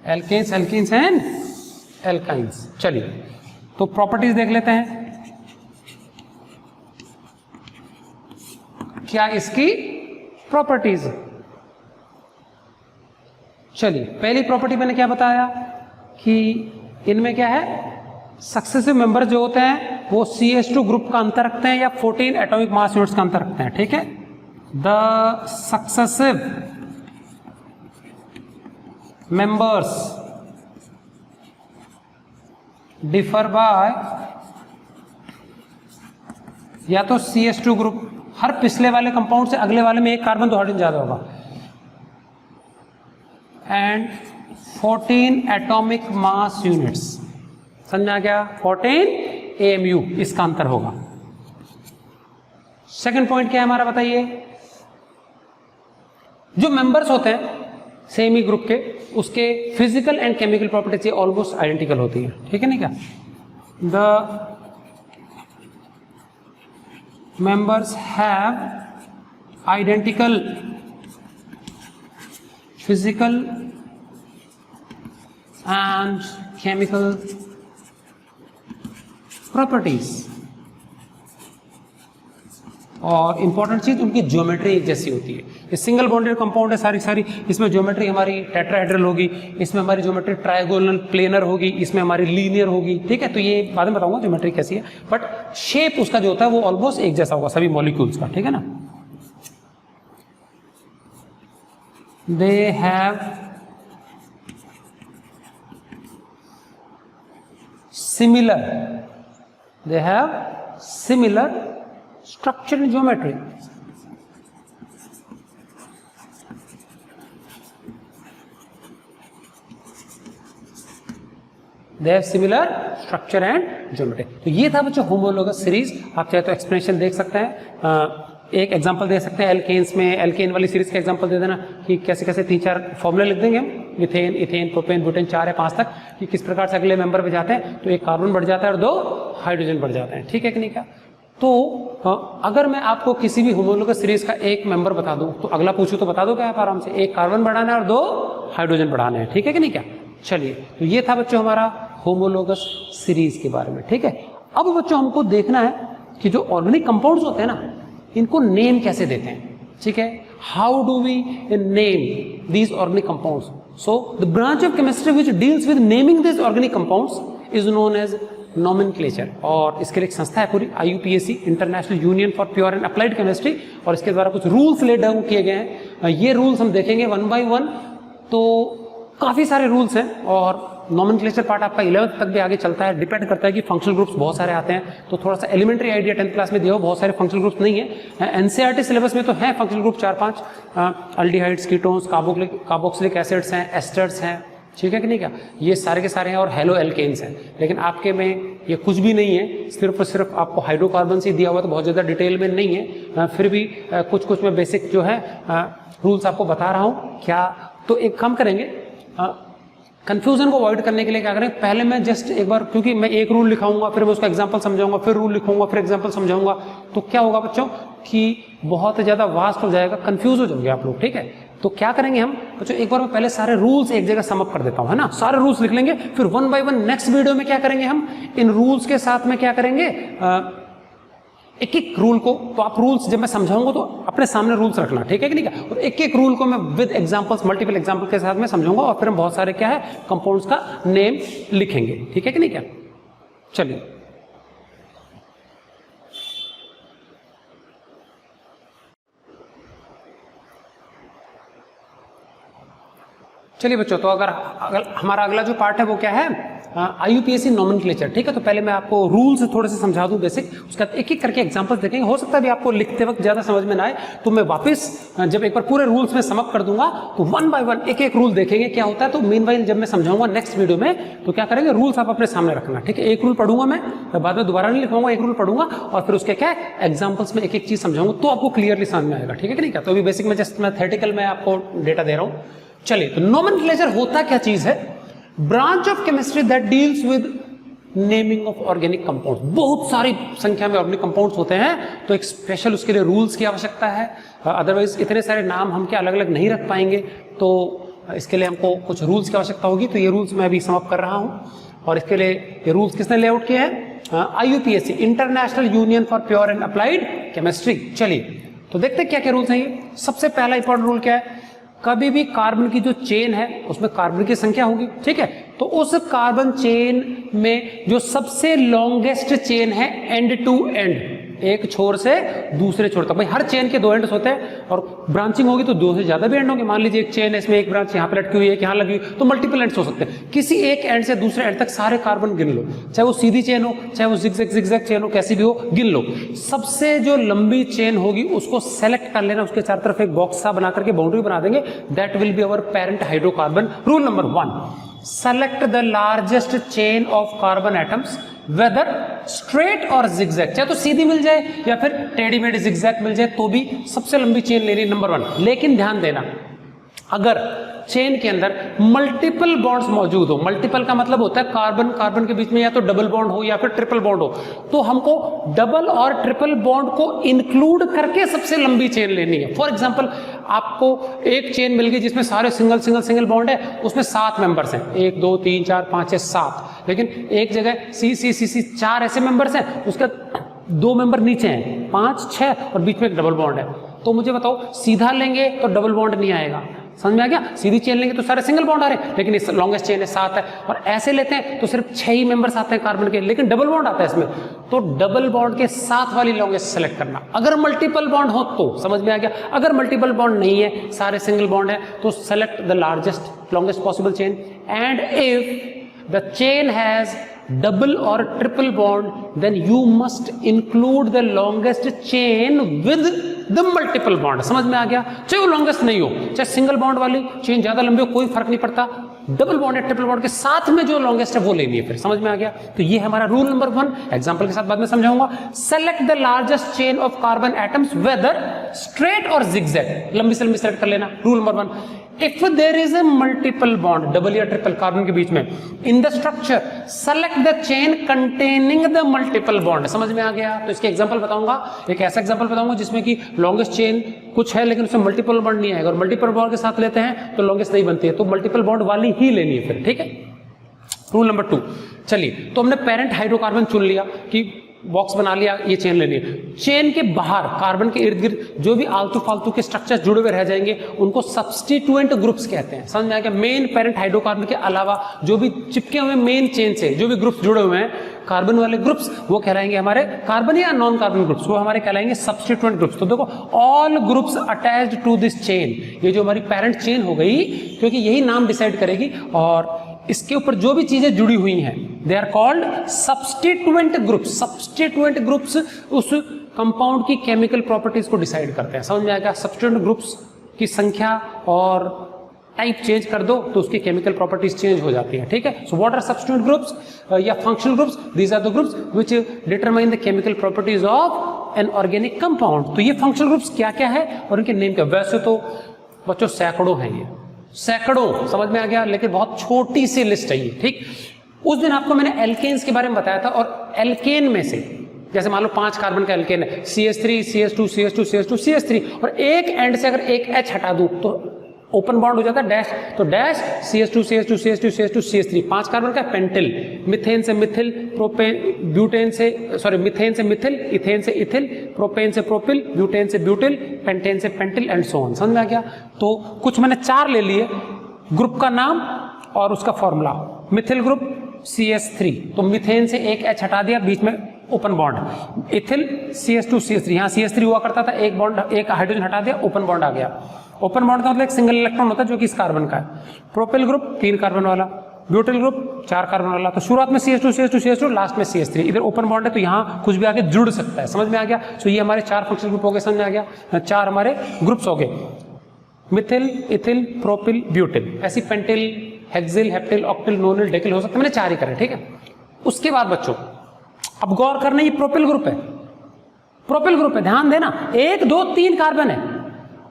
Alkanes, alkenes and alkynes. चलिए तो प्रॉपर्टीज देख लेते हैं। क्या इसकी प्रॉपर्टीज? चलिए पहली प्रॉपर्टी मैंने क्या बताया कि इनमें क्या है, सक्सेसिव मेंबर जो होते हैं वो CH2 ग्रुप का अंतर रखते हैं या 14 एटॉमिक मास यूनिट्स का अंतर रखते हैं। ठीक है, the successive members differ by, या तो CH2 ग्रुप, हर पिछले वाले कंपाउंड से अगले वाले में एक कार्बन 2 हाइड्रोजन ज्यादा होगा, एंड 14 एटॉमिक मास यूनिट्स। समझ में आ गया? 14 AMU इसका अंतर होगा। सेकंड पॉइंट क्या है हमारा, बताइए। जो मेंबर्स होते हैं सेम ही ग्रुप के, उसके physical and chemical properties almost identical होती है, ठीक है नहीं क्या। The members have identical physical and chemical properties, और इंपॉर्टेंट चीज उनकी ज्योमेट्री एक जैसी होती है। ये सिंगल बॉन्डेड कंपाउंड है सारी, इसमें ज्योमेट्री हमारी टेट्राहेड्रल होगी, इसमें हमारी ज्योमेट्री ट्रायगोनल प्लेनर होगी, इसमें हमारी लीनियर होगी, ठीक है। तो ये बाद में बताऊंगा ज्योमेट्री कैसी है, बट शेप उसका जो होता है वो ऑलमोस्ट एक जैसा होगा सभी मॉलिक्यूल्स का, ठीक है ना। They have similar structure and geometry. They have similar structure and geometry. तो ये था बच्चों होमोलोगस सीरीज। आप चाहे तो एक्सप्लेनेशन देख सकते हैं, एक एग्जांपल दे सकते हैं एल्केन्स में, एल्केन वाली सीरीज का एग्जांपल दे देना कि कैसे कैसे 3-4 फॉर्मूले लिख देंगे हम, मिथेन, इथेन, प्रोपेन, ब्यूटेन, 4 या 5 तक, कि किस प्रकार से अगले मेंबर पे जाते हैं तो एक कार्बन बढ़ जाता है और 2 हाइड्रोजन बढ़ जाते हैं, ठीक है कि नहीं क्या। तो अगर मैं आपको किसी भी होमोलोगस सीरीज का एक मेंबर बता दूं तो अगला पूछूं तो बता दो क्या आप आराम से, एक कार्बन बढ़ाना है और 2 हाइड्रोजन बढ़ाने हैं, ठीक है कि नहीं क्या। चलिए, तो ये था बच्चों हमारा होमोलोगस सीरीज के बारे में, ठीक है। अब बच्चों हमको देखना है कि जो ऑर्गेनिक कंपाउंड्स होते हैं ना, इनको नेम कैसे देते हैं, ठीक है। How do we name these organic compounds. So the branch of chemistry which deals with naming this organic compounds is known as nomenclature, और इसके लिए एक संस्था है पूरी, IUPAC, International Union for Pure and Applied Chemistry, और इसके द्वारा कुछ रूल्स लेड डाउन किए गए हैं। ये रूल्स हम देखेंगे 1 by 1, तो काफ़ी सारे रूल्स हैं, और नॉमेनक्लेचर पार्ट आपका 11th तक भी आगे चलता है। डिपेंड करता है कि फंक्शनल ग्रुप्स बहुत सारे आते हैं, तो थोड़ा सा एलिमेंट्री आइडिया 10th क्लास में दिया हो, बहुत सारे फंक्शनल ग्रुप्स नहीं है। NCERT सिलेबस में तो है functional group 4-5, aldehydes, ketones, carboxylic acids हैं, एस्टर्स हैं, ठीक है कि नहीं क्या, ये सारे के सारे हैं, और हेलो एल्केन्स हैं। लेकिन आपके में ये कुछ भी नहीं है, सिर्फ और सिर्फ आपको हाइड्रोकार्बन से दिया हुआ, तो बहुत ज़्यादा डिटेल में नहीं है। फिर भी कुछ में बेसिक जो है रूल्स आपको बता रहा हूँ क्या। तो एक काम करेंगे, कंफ्यूजन को अवॉइड करने के लिए क्या करें, पहले मैं जस्ट एक बार, क्योंकि मैं एक रूल लिखाऊंगा, फिर मैं उसका एग्जांपल समझाऊंगा, फिर रूल लिखूंगा, फिर एग्जांपल समझाऊंगा, तो क्या होगा बच्चों कि बहुत ज़्यादा वास्ट हो जाएगा, कंफ्यूज हो जाओगे आप लोग, ठीक है। तो क्या करेंगे हम बच्चों, एक बार मैं पहले सारे रूल्स एक जगह समअप कर देता हूं, है ना, सारे रूल्स लिख लेंगे, फिर 1 by 1 नेक्स्ट वीडियो में क्या करेंगे हम, इन रूल्स के साथ में क्या करेंगे, एक एक रूल को, तो आप रूल्स जब मैं समझाऊंगा तो अपने सामने रूल्स रखना, ठीक है कि नहीं, और एक एक रूल को मैं विद एग्जांपल्स, मल्टीपल एग्जांपल के साथ में समझाऊंगा, और फिर हम बहुत सारे क्या है कंपाउंड्स का नेम लिखेंगे, ठीक है कि नहीं क्या। चलिए, चलिए बच्चों, तो अगर हमारा अगला जो पार्ट है वो क्या है, IUPAC नॉमेनक्लेचर, ठीक है। तो पहले मैं आपको रूल्स थोड़े से समझा दूं बेसिक, उसके बाद एक एक करके एग्जांपल्स देखेंगे। हो सकता है भी आपको लिखते वक्त ज़्यादा समझ में ना आए, तो मैं वापस जब एक बार पूरे रूल्स में समअप कर दूंगा तो 1 by 1 एक एक रूल देखेंगे क्या होता है। तो मीनवाइल जब मैं समझाऊंगा नेक्स्ट वीडियो में, तो क्या करेंगे, रूल्स आप अपने सामने रखना, ठीक है। एक रूल पढ़ूंगा मैं, बाद में दोबारा नहीं लिखूंगा, एक रूल पढ़ूंगा और फिर उसके क्या एग्जाम्पल्स में एक एक चीज समझाऊंगा, तो आपको क्लियरली समझ में आएगा, ठीक है कि नहीं क्या। तो अभी बेसिक में जस्ट मैथमेटिकल में आपको डेटा दे रहा हूं। चलिए, तो नॉमेनक्लेचर होता क्या चीज है, branch of chemistry that deals with naming of organic compounds. बहुत सारी संख्या में ऑर्गेनिक कंपाउंड्स होते हैं, तो एक स्पेशल उसके लिए रूल्स की आवश्यकता है, अदरवाइज इतने सारे नाम हम क्या अलग अलग नहीं रख पाएंगे, तो इसके लिए हमको कुछ रूल्स की आवश्यकता होगी। तो ये रूल्स मैं अभी समअप कर रहा हूं, और इसके लिए ये रूल्स किसने लेआउट किए हैं, IUPAC, International Union for Pure and Applied chemistry. चलिए, तो देखते हैं क्या क्या रूल्स हैं ये। सबसे पहला इंपॉर्टेंट रूल क्या है, कभी भी कार्बन की जो चेन है उसमें कार्बन की संख्या होगी, ठीक है। तो उस कार्बन चेन में जो सबसे लॉन्गेस्ट चेन है एंड टू एंड, एक छोर से दूसरे छोर तक, भाई हर चेन के 2 एंड्स होते हैं, और ब्रांचिंग होगी तो 2 से ज्यादा भी एंड होंगे। मान लीजिए एक चेन है, इसमें एक ब्रांच यहाँ पे लटकी हुई है, यहाँ लगी हुई, तो मल्टीपल एंड्स हो सकते हैं। किसी एक एंड से दूसरे एंड तक सारे कार्बन गिन लो, चाहे वो सीधी चेन हो, चाहे वो जिगजैग चेन हो, कैसी भी हो, गिन लो। सबसे जो लंबी चेन होगी उसको सेलेक्ट कर लेना, उसके चारों तरफ एक बॉक्स सा बना करके बाउंड्री बना देंगे, that will be our parent hydrocarbon, rule number 1। Select the largest chain of carbon atoms whether straight और जिगजैग, चाहे तो सीधी मिल जाए या फिर टेढ़ी मेढ़ी जिगजैग मिल जाए तो भी सबसे लंबी चेन लेनी नंबर 1। लेकिन ध्यान देना, अगर चेन के अंदर मल्टीपल बॉन्ड्स मौजूद हो, मल्टीपल का मतलब होता है कार्बन कार्बन के बीच में या तो डबल बॉन्ड हो या फिर ट्रिपल बॉन्ड हो, तो हमको डबल और ट्रिपल बॉन्ड को इंक्लूड करके सबसे लंबी चेन लेनी है। फॉर एग्जांपल, आपको एक चेन मिल गई जिसमें सारे सिंगल सिंगल सिंगल बॉन्ड है, उसमें 7 मेंबर्स हैं, 1 2 3 4 5 6 7, लेकिन एक जगह सी सी सी सी 4 ऐसे मेंबर्स हैं, उसका 2 मेंबर नीचे हैं, 5 6 और बीच में एक डबल बॉन्ड है। तो मुझे बताओ, सीधा लेंगे तो डबल बॉन्ड नहीं आएगा, समझ में आ गया? सीधी चेन लेंगे तो सारे सिंगल बॉन्ड आ रहे हैं, लेकिन इस लॉन्गेस्ट चेन है 7 है, और ऐसे लेते हैं तो सिर्फ 6 ही मेंबर्स आते हैं कार्बन के, लेकिन डबल बॉन्ड आता है इसमें, तो डबल बॉन्ड के साथ वाली लॉन्गेस्ट सेलेक्ट करना। अगर मल्टीपल बॉन्ड हो तो समझ में आ गया, अगर मल्टीपल बॉन्ड नहीं है, सारे सिंगल बॉन्ड है, तो select the largest longest possible chain, and if the chain has double or triple bond, then you must include the longest chain with the multiple bond। समझ में आ गया? चाहे वो longest नहीं हो, चाहे सिंगल बॉन्ड वाली चेन ज्यादा लंबी हो, कोई फर्क नहीं पड़ता, डबल बॉन्ड या ट्रिपल बॉन्ड के साथ में जो लॉन्गेस्ट है वो लेनी है। फिर समझ में आ गया? तो ये हमारा रूल नंबर 1, एग्जांपल के साथ बाद में समझाऊंगा। Select the largest chain of carbon atoms whether straight और जिगजैग, लंबी से लंबी सेलेक्ट कर लेना, rule number 1। If there is a multiple bond, double या ट्रिपल कार्बन के बीच में, in the structure select the chain containing the multiple bond. समझ में आ गया? तो इसके एग्जांपल बताऊंगा, एक ऐसा एग्जांपल बताऊंगा जिसमें कि लॉन्गेस्ट चेन कुछ है लेकिन उसमें मल्टीपल बॉन्ड नहीं आएगा, और मल्टीपल बॉन्ड के साथ लेते हैं तो लॉन्गेस्ट नहीं बनती है, तो मल्टीपल बॉन्ड वाली ही लेनी है फिर, ठीक है? Rule number 2। चलिए, तो हमने पेरेंट हाइड्रोकार्बन चुन लिया कि बॉक्स बना लिया, ये चेन लेनी है। चेन के बाहर कार्बन के इर्द गिर्द जो भी आलतू फालतू के स्ट्रक्चर्स जुड़े हुए रह जाएंगे उनको सब्स्टिट्यूएंट ग्रुप्स कहते हैं। समझ में आ गया? मेन पेरेंट हाइड्रोकार्बन के अलावा जो भी चिपके हुए मेन चेन से जो भी ग्रुप्स जुड़े हुए हैं कार्बन वाले ग्रुप्स, वो कहलाएंगे हमारे कार्बन या नॉन कार्बन ग्रुप्स, वो हमारे कहलाएंगे सब्स्टिट्यूएंट ग्रुप्स। तो देखो, all groups attached to this chain, ये जो हमारी पेरेंट चेन हो गई, क्योंकि यही नाम डिसाइड करेगी, और इसके ऊपर जो भी चीजें जुड़ी हुई हैं they are called substituent groups. Substituent groups उस कंपाउंड की केमिकल प्रॉपर्टीज को डिसाइड करते हैं। समझ में आएगा? सब्स्टिट्यूएंट ग्रुप्स की संख्या और टाइप चेंज कर दो तो उसकी केमिकल प्रॉपर्टीज चेंज हो जाती है, ठीक है? So what are substituent groups या functional groups? These are the groups which determine the chemical properties of an organic compound. तो ये फंक्शनल ग्रुप्स क्या क्या है और इनके नेम क्या? वैसे तो बच्चों सैकड़ों हैं, ये सैकड़ों, समझ में आ गया, लेकिन बहुत छोटी सी लिस्ट है ये, ठीक? उस दिन आपको मैंने एल्केन्स के बारे में बताया था, और एल्केन में से जैसे मान लो 5 कार्बन का एल्केन है, CH3 CH2 CH2 CH2 CH3, और एक एंड से अगर एक H हटा दूं तो ओपन बॉन्ड हो जाता है डैश, तो dash CH2 CH2 CH2 CH2 CH3, 5 carbon का पेंटिल, मिथेन से मिथिल, प्रोपेन, ब्यूटेन से सॉरी मिथेन से मिथिल, इथेन से इथिल, प्रोपेन से प्रोपिल, ब्यूटेन से ब्यूटिल, पेंटेन से पेंटिल एंड सो ऑन। समझ में आ गया? तो कुछ मैंने 4 ले लिए, ग्रुप का नाम और उसका फॉर्मूला। मिथिल ग्रुप CH3, तो मिथेन से एक H हटा दिया, बीच में open bond, ethyl CH2 CH3, यहाँ CH3 हुआ करता था, एक बॉन्ड, एक हाइड्रोजन हटा दिया, ओपन बॉन्ड आ गया। ओपन बॉन्ड का मतलब एक सिंगल इलेक्ट्रॉन होता है जो कि इस कार्बन का है। प्रोपिल ग्रुप 3 कार्बन वाला, ब्यूटिल ग्रुप 4 कार्बन वाला, तो शुरुआत में CH2 CH2 CH2, लास्ट में CH3, इधर ओपन बॉन्ड है तो यहाँ कुछ भी आगे जुड़ सकता है। समझ में आ गया? सो ये हमारे 4 फंक्शनल ग्रुप हो गए, समझ में आ गया? 4 हमारे ग्रुप्स हो गए, मिथिल, इथिल, प्रोपिल, ब्यूटिल। ऐसी पेंटिल, हेक्सिल, हेप्टिल, ऑक्टिल, नोनिल, डेकिल हो सकता है, मैंने 4 ही करे, ठीक है? उसके बाद बच्चों अब गौर करना, ये प्रोपिल ग्रुप है, प्रोपिल ग्रुप है, ध्यान देना, 1 2 3 कार्बन है।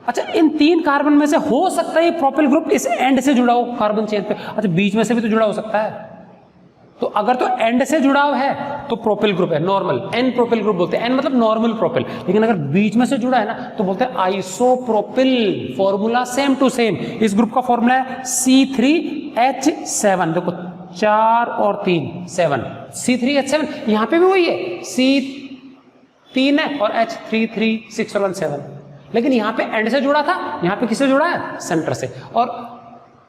अच्छा, इन 3 कार्बन में से हो सकता है प्रोपिल ग्रुप इस एंड से जुड़ा हो कार्बन चेन पे, अच्छा बीच में से भी तो जुड़ा हो सकता है, तो अगर तो एंड से जुड़ाव है तो प्रोपिल ग्रुप है, नॉर्मल, एन प्रोपिल ग्रुप बोलते हैं, एन मतलब नॉर्मल प्रोपिल। लेकिन अगर बीच में से जुड़ा है ना तो बोलते हैं isopropyl. Formula same to same, इस ग्रुप का फॉर्मूला है C3H7, देखो 4 और 3 7, C3H7, यहां पे भी वही है, C3 है और H3 6 और 1 7, लेकिन यहां पे एंड से जुड़ा था, यहां पे किससे जुड़ा है? सेंटर से, और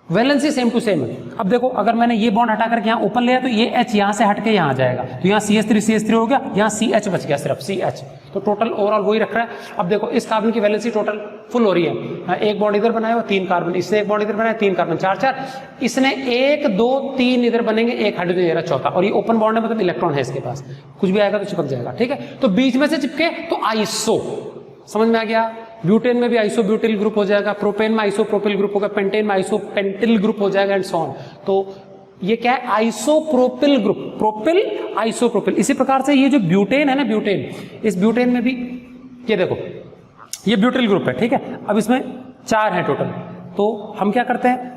वैलेंसी सेम टू सेम है। अब देखो, अगर मैंने ये बॉन्ड हटा करके यहाँ ओपन लिया तो ये H यहाँ से हट के यहाँ आ जाएगा, तो यहाँ CH3 हो गया, यहाँ CH बच गया, सिर्फ CH, तो टोटल ओवरऑल वही रख रहा है। अब देखो, इस कार्बन की वैलेंसी टोटल फुल हो रही है, एक बॉन्ड इधर बनाया हुआ 3 कार्बन, इसने एक बॉन्ड इधर बनाया 3 कार्बन, 4 4, इसने 1 2 3 इधर बनेंगे, एक हाइड्रोजन इधर, चौथा, और ये ओपन बॉन्ड है मतलब इलेक्ट्रॉन है इसके पास, कुछ भी आएगा तो चिपक जाएगा, ठीक है? तो बीच में से चिपके तो आइसो, समझ में आ गया? ब्यूटेन में भी आइसोब्यूटिल ग्रुप हो जाएगा, प्रोपेन में आइसोप्रोपिल ग्रुप होगा, पेंटेन में आइसोपेंटिल ग्रुप हो जाएगा एंड सो ऑन। तो ये क्या है, आइसोप्रोपिल ग्रुप, प्रोपिल आइसोप्रोपिल। इसी प्रकार से ये जो ब्यूटेन है ना, ब्यूटेन, इस ब्यूटेन में भी ये देखो ये ब्यूटिल ग्रुप है, ठीक है। अब इसमें 4 है टोटल, तो हम क्या करते हैं,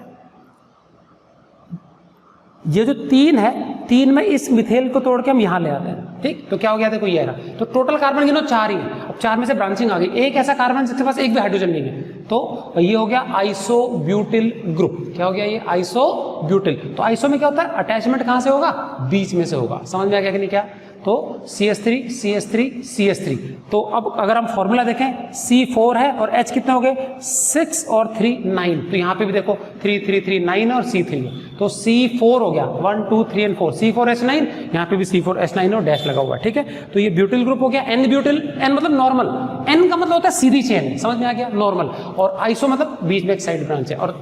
ये जो 3 है, 3 में इस मिथेल को तोड़ के हम यहां ले आते हैं, ठीक। तो क्या हो गया, देखो ये रहा, तो टोटल कार्बन गिनो 4 ही है। अब 4 में से ब्रांचिंग आ गई, एक ऐसा कार्बन जिसके पास एक भी हाइड्रोजन नहीं है, तो ये हो गया आइसोब्यूटिल ग्रुप। क्या हो गया ये, आइसोब्यूटिल। तो आइसो में क्या होता है, अटैचमेंट कहां से होगा, बीच में से होगा। समझ में आ गया कि नहीं, क्या, तो CH3 CH3 CH3। तो अब अगर हम फॉर्मूला देखें, C4 है और H कितने हो गए, 6 और 3 9। तो यहाँ पे भी देखो 3 3 3 9 और C3 है, तो C4 हो गया, 1 2 3 और 4, C4H9, यहाँ पे भी C4H9 और डैश लगा हुआ है, ठीक है। तो ये ब्यूटिल ग्रुप हो गया। N ब्यूटिल, N मतलब नॉर्मल, N का मतलब होता है सीधी चेन, समझ में आ गया, नॉर्मल। और आइसो मतलब बीच में एक साइड ब्रांच है और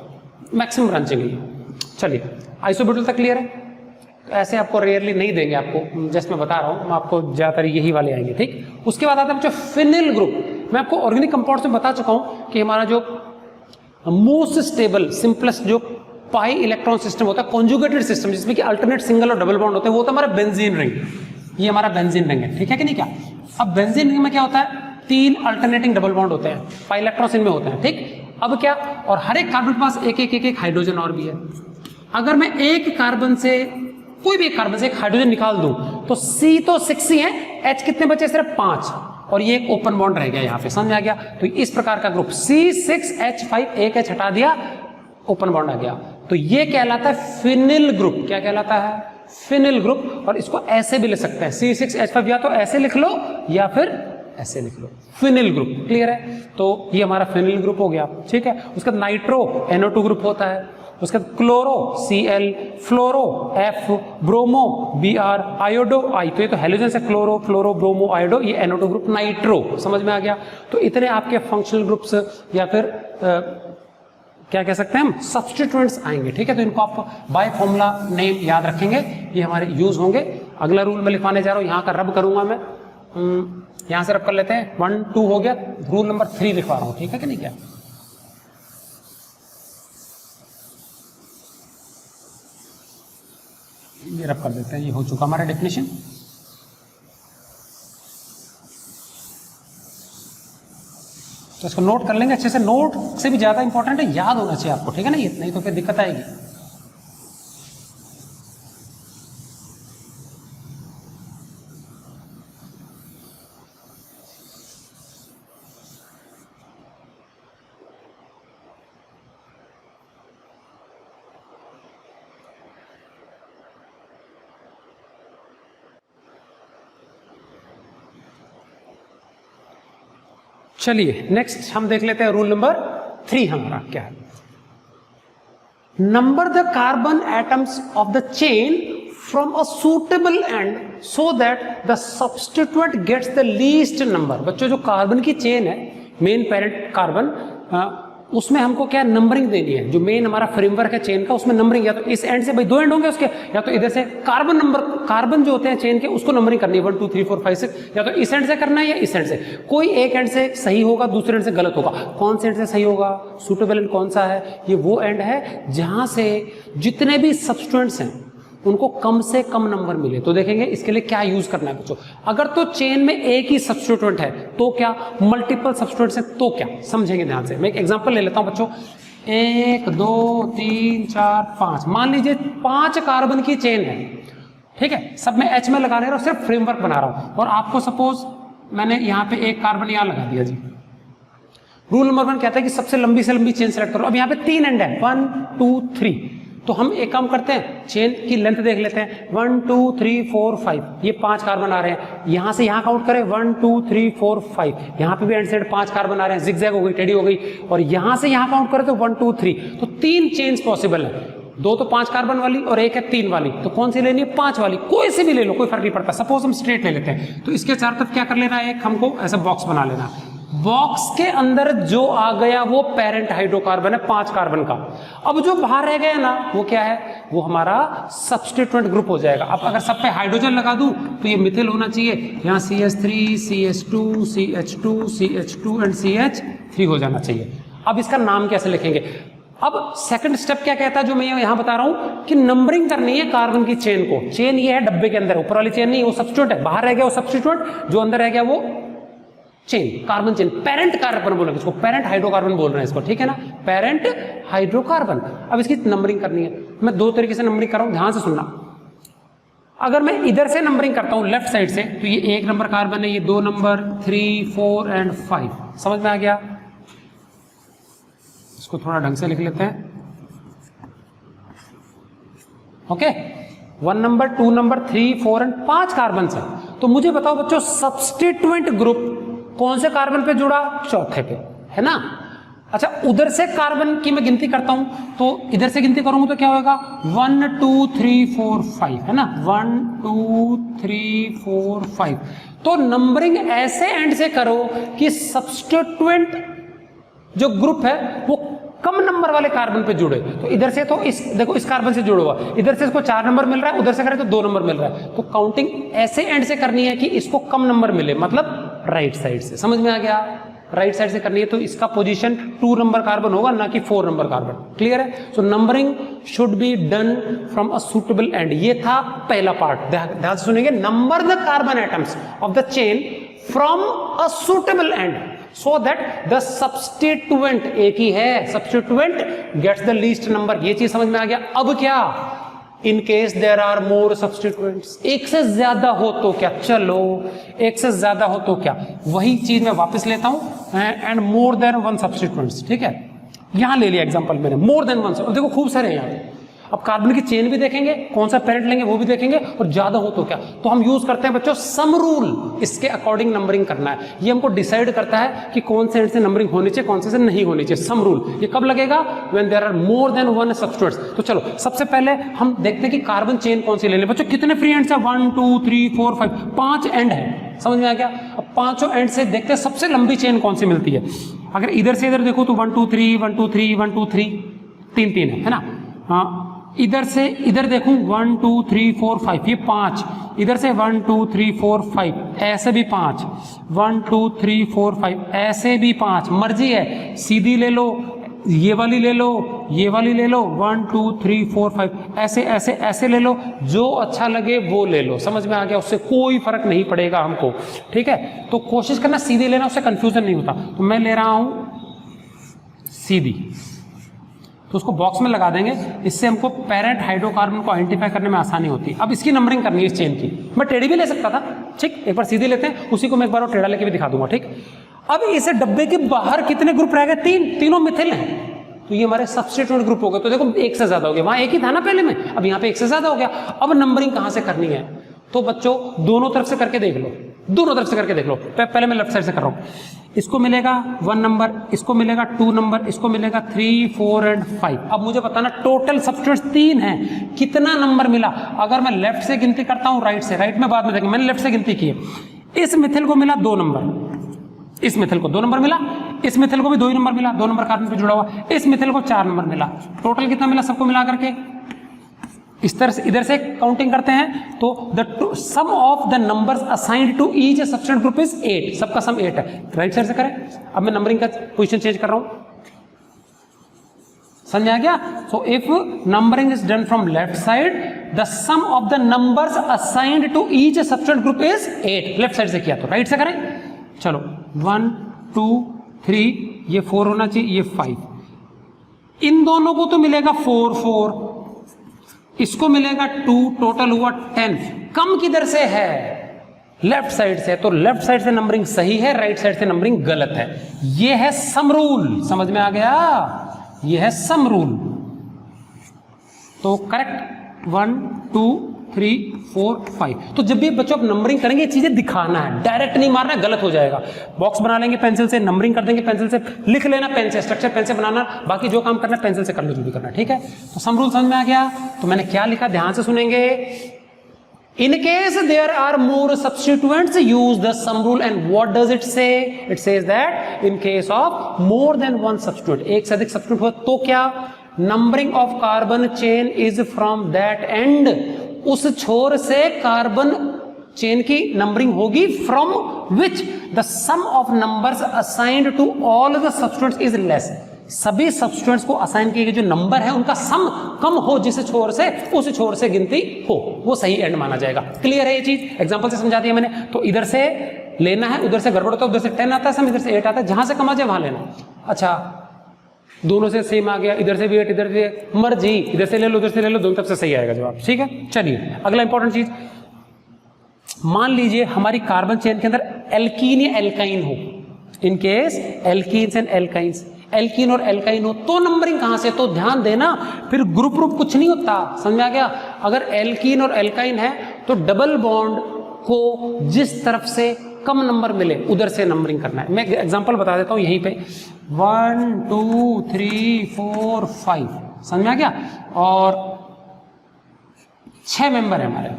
मैक्सिमम ब्रांचिंग है। चलिए आइसो ब्यूटिल तक क्लियर है। ऐसे आपको रेयरली नहीं देंगे, आपको जस्ट मैं बता रहा हूँ, आपको ज्यादातर यही वाले आएंगे, ठीक। उसके बाद आता है बच्चों फिनिल ग्रुप। मैं आपको ऑर्गेनिक कंपाउंड्स में बता चुका हूँ कि हमारा जो मोस्ट स्टेबल सिंपलेस्ट जो पाई इलेक्ट्रॉन सिस्टम होता है, कॉन्जुगेटेड सिस्टम, जिसमें कि अल्टरनेट सिंगल और डबल बॉन्ड होते हैं, वो होता है हमारा बेंजीन रिंग। ये हमारा बेंजीन रिंग है, ठीक है कि नहीं, क्या। अब बेंजीन रिंग में क्या होता है, 3 अल्टरनेटिंग डबल बॉन्ड होते हैं, पाई इलेक्ट्रॉन्स इनमें होते हैं, ठीक। अब क्या, और हर एक कार्बन के पास एक हाइड्रोजन और भी है। अगर मैं एक कार्बन से, कोई भी एक कार्बन से एक हाइड्रोजन निकाल दूं, तो C तो 6 ही है, H कितने बचे, सिर्फ 5, और ये एक ओपन बॉन्ड रह गया यहाँ पे, समझ में आ गया। तो इस प्रकार का ग्रुप C6H5, एक H हटा दिया, ओपन बॉन्ड आ गया, तो ये कहलाता है फिनिल ग्रुप। क्या कहलाता है, फिनिल ग्रुप। और इसको ऐसे भी लिख सकते हैं, C6H5 या तो ऐसे लिख लो या फिर ऐसे लिख लो, फिनिल ग्रुप। क्लियर है, तो ये हमारा फिनिल ग्रुप हो गया, ठीक है। उसका नाइट्रो NO2 ग्रुप होता है, उसके बाद chloro Cl, fluoro F, bromo Br, iodo I। तो ये तो हेलोजन से क्लोरो, फ्लोरो, ब्रोमो, आयोडो, ये NO2 ग्रुप, नाइट्रो। समझ में आ गया। तो इतने आपके फंक्शनल ग्रुप्स या फिर क्या कह सकते हैं हम, सब्स्टिट्यूएंट्स आएंगे, ठीक है। तो इनको आप बाय फॉर्मूला नेम याद रखेंगे, ये हमारे यूज होंगे। अगला रूल मैं लिखवाने जा रहा हूँ, यहाँ का रब करूंगा मैं, यहाँ से रब कर लेते हैं, 1 2 हो गया, रूल नंबर 3 लिखवा रहा हूँ, ठीक है कि नहीं, क्या। ये रब कर देते हैं, ये हो चुका हमारा डेफिनेशन। तो इसको नोट कर लेंगे अच्छे से, नोट से भी ज्यादा इंपॉर्टेंट है याद होना चाहिए आपको, ठीक है ना, ये नहीं तो फिर दिक्कत आएगी। चलिए नेक्स्ट हम देख लेते हैं रूल नंबर 3 हमारा क्या है। Number the carbon atoms of the chain from a suitable end so that the substituent gets the least number. बच्चों जो कार्बन की चेन है, मेन पेरेंट कार्बन, उसमें हमको क्या नंबरिंग देनी है। जो मेन हमारा फ्रेमवर्क है चेन का, उसमें नंबरिंग, या तो इस एंड से भाई 2 एंड होंगे उसके, या तो इधर से कार्बन नंबर, कार्बन जो होते हैं चेन के, उसको नंबरिंग करनी है 1 2 3 4 5 6, या तो इस एंड से करना है या इस एंड से। कोई एक एंड से सही होगा, दूसरे एंड से गलत होगा। कौन से एंड से सही होगा, सूटेबल एंड कौन सा है, ये वो एंड है जहां से जितने भी सब्स्टिट्यूएंट्स हैं उनको कम से कम नंबर मिले। तो देखेंगे इसके लिए क्या यूज करना है बच्चों। अगर तो चेन में एक ही सब्स्टिट्यूएंट है तो क्या, मल्टीपल सब्स्टिट्यूएंट्स है तो क्या, समझेंगे ध्यान से। मैं एक एग्जांपल ले लेता हूं बच्चों, 1 2 3 4 5, मान लीजिए 5 कार्बन की चेन है, ठीक है। सब में H में लगा रहा हूं, सिर्फ फ्रेमवर्क बना रहा हूं, और आपको सपोज मैंने यहाँ पे एक कार्बन यहाँ लगा दिया जी। रूल नंबर 1 कहता है कि सबसे लंबी से लंबी चेन सेलेक्ट करो। अब यहाँ पे 3 एंड है, 1 2 3, तो हम एक काम करते हैं, चेन की लेंथ देख लेते हैं, 1 2 3 4 5, ये 5 कार्बन आ रहे हैं। यहां से यहां काउंट करें, 1 2 3 4 5, यहां पे भी एंड साइड 5 कार्बन आ रहे हैं, जिगजैग हो गई, टेढ़ी हो गई। और यहां से यहां काउंट करें तो 1 2 3, तो 3 चेन्स पॉसिबल है। 2 तो 5 कार्बन वाली और एक है 3 वाली, तो कौन सी लेनी है, 5 वाली, कोई से भी ले लो, कोई फर्क नहीं पड़ता। सपोज हम स्ट्रेट ले लेते हैं, तो इसके चारों तरफ क्या कर लेना है, एक हमको ऐसा बॉक्स बना लेना है। बॉक्स के अंदर जो आ गया वो पेरेंट हाइड्रोकार्बन है 5 कार्बन का। अब जो बाहर रह गया ना, वो क्या है, वो हमारा सब्स्टिट्यूएंट ग्रुप हो जाएगा। अब अगर सब पे हाइड्रोजन लगा दूं तो ये मिथिल होना चाहिए, यहाँ CH3 CH2 CH2 CH2 and CH3 हो जाना चाहिए। अब इसका नाम कैसे लिखेंगे, अब सेकंड स्टेप क्या कहता है जो मैं यहां बता रहा हूं कि नंबरिंग करनी है कार्बन की चेन को। चेन ये है डब्बे के अंदर, ऊपर वाली चेन नहीं, वो सब्स्टिट्यूट है, बाहर रह गया वो सब्स्टिट्यूट, जो अंदर रह गया वो chain, carbon chain, parent carbon बोलेंगे इसको, पेरेंट हाइड्रोकार्बन बोल रहे हैं इसको, ठीक है ना, पेरेंट हाइड्रोकार्बन। अब इसकी नंबरिंग करनी है, मैं दो तरीके से नंबरिंग कर रहा हूं, ध्यान से सुनना। अगर मैं इधर से नंबरिंग करता हूं लेफ्ट साइड से, तो ये 1 नंबर कार्बन है, ये 2 नंबर, 3, 4 एंड 5, समझ में आ गया। इसको थोड़ा ढंग से लिख लेते हैं, okay. 1 number, 2 number, 3, 4 and 5 carbon है। तो मुझे बताओ बच्चों, सब्स्टिट्यूएंट ग्रुप कौन से कार्बन पे जुड़ा? चौथे पे, है ना। अच्छा, उधर से कार्बन की मैं गिनती करता हूं, तो इधर से गिनती करूंगा तो क्या होगा? 1 2 3 4 5, है ना, 1 2 3 4 5। तो नंबरिंग ऐसे एंड से करो कि सब्स्टिट्यूएंट जो ग्रुप है वो कम नंबर वाले कार्बन पे जुड़े। तो इधर से तो इस देखो, इस कार्बन से जुड़ा हुआ, इधर से इसको 4 नंबर मिल रहा है, उधर से करें तो 2 नंबर मिल रहा है। तो काउंटिंग ऐसे एंड से करनी है कि इसको कम नंबर मिले, मतलब राइट साइड से, समझ में आ गया। राइट साइड से करनी है तो इसका पोजीशन 2 नंबर कार्बन होगा, ना कि 4 नंबर कार्बन। क्लियर है? So numbering should be done from a suitable end. ये था पहला पार्ट, ध्यान से सुनेंगे। Number the carbon atoms of the chain from a suitable end so that the substituent, एक ही है, substituent gets the least number. ये चीज समझ में आ गया। अब क्या? In case there are more substituents, एक से ज्यादा हो तो क्या? चलो, एक से ज्यादा हो तो क्या? वही चीज मैं वापस लेता हूं, एंड मोर देन 1 सब्स्टिट्यूएंट्स, ठीक है। यहां ले लिया एग्जांपल मैंने, मोर देन 1। देखो खूब सारे हैं यहाँ। अब कार्बन की चेन भी देखेंगे, कौन सा पेरेंट लेंगे वो भी देखेंगे, और ज्यादा हो तो क्या। तो हम यूज करते हैं बच्चों सम रूल, इसके अकॉर्डिंग नंबरिंग करना है। ये हमको डिसाइड करता है कि कौन से एंड से नंबरिंग होनी चाहिए, कौन से नहीं होनी चाहिए। सम रूल ये कब लगेगा? When there are more than 1 substituents. तो चलो सबसे पहले हम देखते हैं कि कार्बन चेन कौन सी ले लें। बच्चों कितने फ्री एंड्स है? 1 2 3 4 5, 5 एंड है, समझ में आ गया। अब पांचों एंड से देखते हैं सबसे लंबी चेन कौन सी मिलती है। अगर इधर से इधर देखो तो 1 2 3 1 2 3 1 2 3, 3 3 है ना। हाँ, इधर से इधर देखूं 1 2 3 4 5, ये 5। इधर से 1 2 3 4 5, ऐसे भी 5। 1 2 3 4 5, ऐसे भी 5। मर्जी है, सीधी ले लो, ये वाली ले लो, ये वाली ले लो, 1 2 3 4 5, ऐसे ऐसे ऐसे ले लो, जो अच्छा लगे वो ले लो। समझ में आ गया? उससे कोई फर्क नहीं पड़ेगा हमको, ठीक है। तो कोशिश करना सीधी लेना, उससे कंफ्यूजन नहीं होता। तो मैं ले रहा हूं सीधी, तो उसको बॉक्स में लगा देंगे, इससे हमको पेरेंट हाइड्रोकार्बन को आइडेंटिफाई करने में आसानी होती है। अब इसकी नंबरिंग करनी है इस चेन की। मैं टेढ़ी भी ले सकता था, ठीक, एक बार सीधी लेते हैं, उसी को मैं एक बार और टेढ़ा लेके भी दिखा दूंगा, ठीक। अब इसे डब्बे के बाहर कितने ग्रुप रह गए? 3, तीनों मिथिल हैं, तो ये हमारे सब्स्टिट्यूएंट ग्रुप हो गए। तो देखो एक से ज्यादा हो गया, वहां एक ही था ना पहले में, अब यहाँ पे एक से ज्यादा हो गया। अब नंबरिंग कहां से करनी है? तो बच्चों दोनों तरफ से करके देख लो, दोनों तरफ से करके देख लो। पहले मैं लेफ्ट साइड से कर रहा हूं। इसको मिलेगा 1 नंबर, इसको मिलेगा 2 नंबर, इसको मिलेगा 3 4 एंड 5। अब मुझे बताना टोटल सब्स्टिट्यूएंट्स 3 है, कितना नंबर मिला? अगर मैं लेफ्ट से गिनती करता हूं, राइट से, राइट में बाद में देखेंगे, मैंने लेफ्ट से गिनती की है। इस मिथिल को मिला 2 नंबर, इस मिथिल को 2 नंबर मिला, इस मिथिल को भी 2 ही नंबर मिला, 2 नंबर कार्बन पे जुड़ा हुआ, इस मिथिल को 4 नंबर मिला। टोटल कितना मिला सबको मिला करके? इस तरह से इधर से काउंटिंग करते हैं तो the sum of the numbers assigned to each substituent group is 8। सबका सम 8 है। राइट साइड से करें। अब मैं नंबरिंग का पोजीशन चेंज कर रहा हूं, समझ में आ गया? So if numbering is done from left side, the sum of the numbers assigned to each substituent group is 8। Left side से किया तो राइट से करें। चलो 1 2 3, ये 4 होना चाहिए, ये 5। इन दोनों को तो मिलेगा 4 4, इसको मिलेगा 2, टोटल हुआ 10। कम किधर से है? लेफ्ट साइड से। तो लेफ्ट साइड से नंबरिंग सही है, राइट साइड से नंबरिंग गलत है। ये है सम रूल, समझ में आ गया? ये है सम रूल। तो करेक्ट 1 2 3 4 5। तो जब भी बच्चों आप नंबरिंग करेंगे, ये चीजें दिखाना है, डायरेक्ट नहीं मारना, गलत हो जाएगा। बॉक्स बना लेंगे पेंसिल से, नंबरिंग कर देंगे पेंसिल से, लिख लेना पेन से, स्ट्रक्चर पेन से बनाना, बाकी जो काम करना पेंसिल से कर लो, जो भी करना, ठीक है। तो सम रूल समझ में आ गया? तो मैंने क्या लिखा, ध्यान से सुनेंगे। In case there are more substituents, use the sum rule. And what does it say? It says that in case of more than one substituent, एक से अधिक substituent हो तो क्या? Numbering of carbon chain is from that end. उस छोर से carbon chain की नंबरिंग होगी from which the sum of numbers assigned to all the substituents is less. सभी सब्स्टिट्यूएंट्स को असाइन किए गए जो नंबर है उनका सम कम हो जिस छोर से उस छोर से गिनती हो, वो सही एंड माना जाएगा। क्लियर है ये चीज? एग्जांपल से समझा दिया मैंने। तो इधर से लेना है, उधर से गड़बड़ होता है, उधर से 10 आता है सम, इधर से 8 आता है, जहां से कम आ जाए वहां लेना। अच्छा दोनों से सेम आ गया, इधर से भी 8 इधर से, मर्जी इधर से ले लो उधर से ले लो, दोनों तरफ से सही आएगा जवाब। ठीक है, चलिए अगला इंपॉर्टेंट चीज, मान लीजिए हमारी कार्बन चेन के अंदर एल्कीन या एल्काइन हो। In case alkenes and alkynes, alkene और एल्काइन हो तो नंबरिंग कहां से? तो ध्यान देना, फिर ग्रुप कुछ नहीं होता, समझ में आ गया? अगर एल्कीन और एल्काइन है तो डबल बॉन्ड को जिस तरफ से कम नंबर मिले उधर से नंबरिंग करना है। मैं एग्जांपल बता देता हूं यहीं पे, 1 2 3 4 5, समझ में आ गया? और 6 मेंबर है हमारे,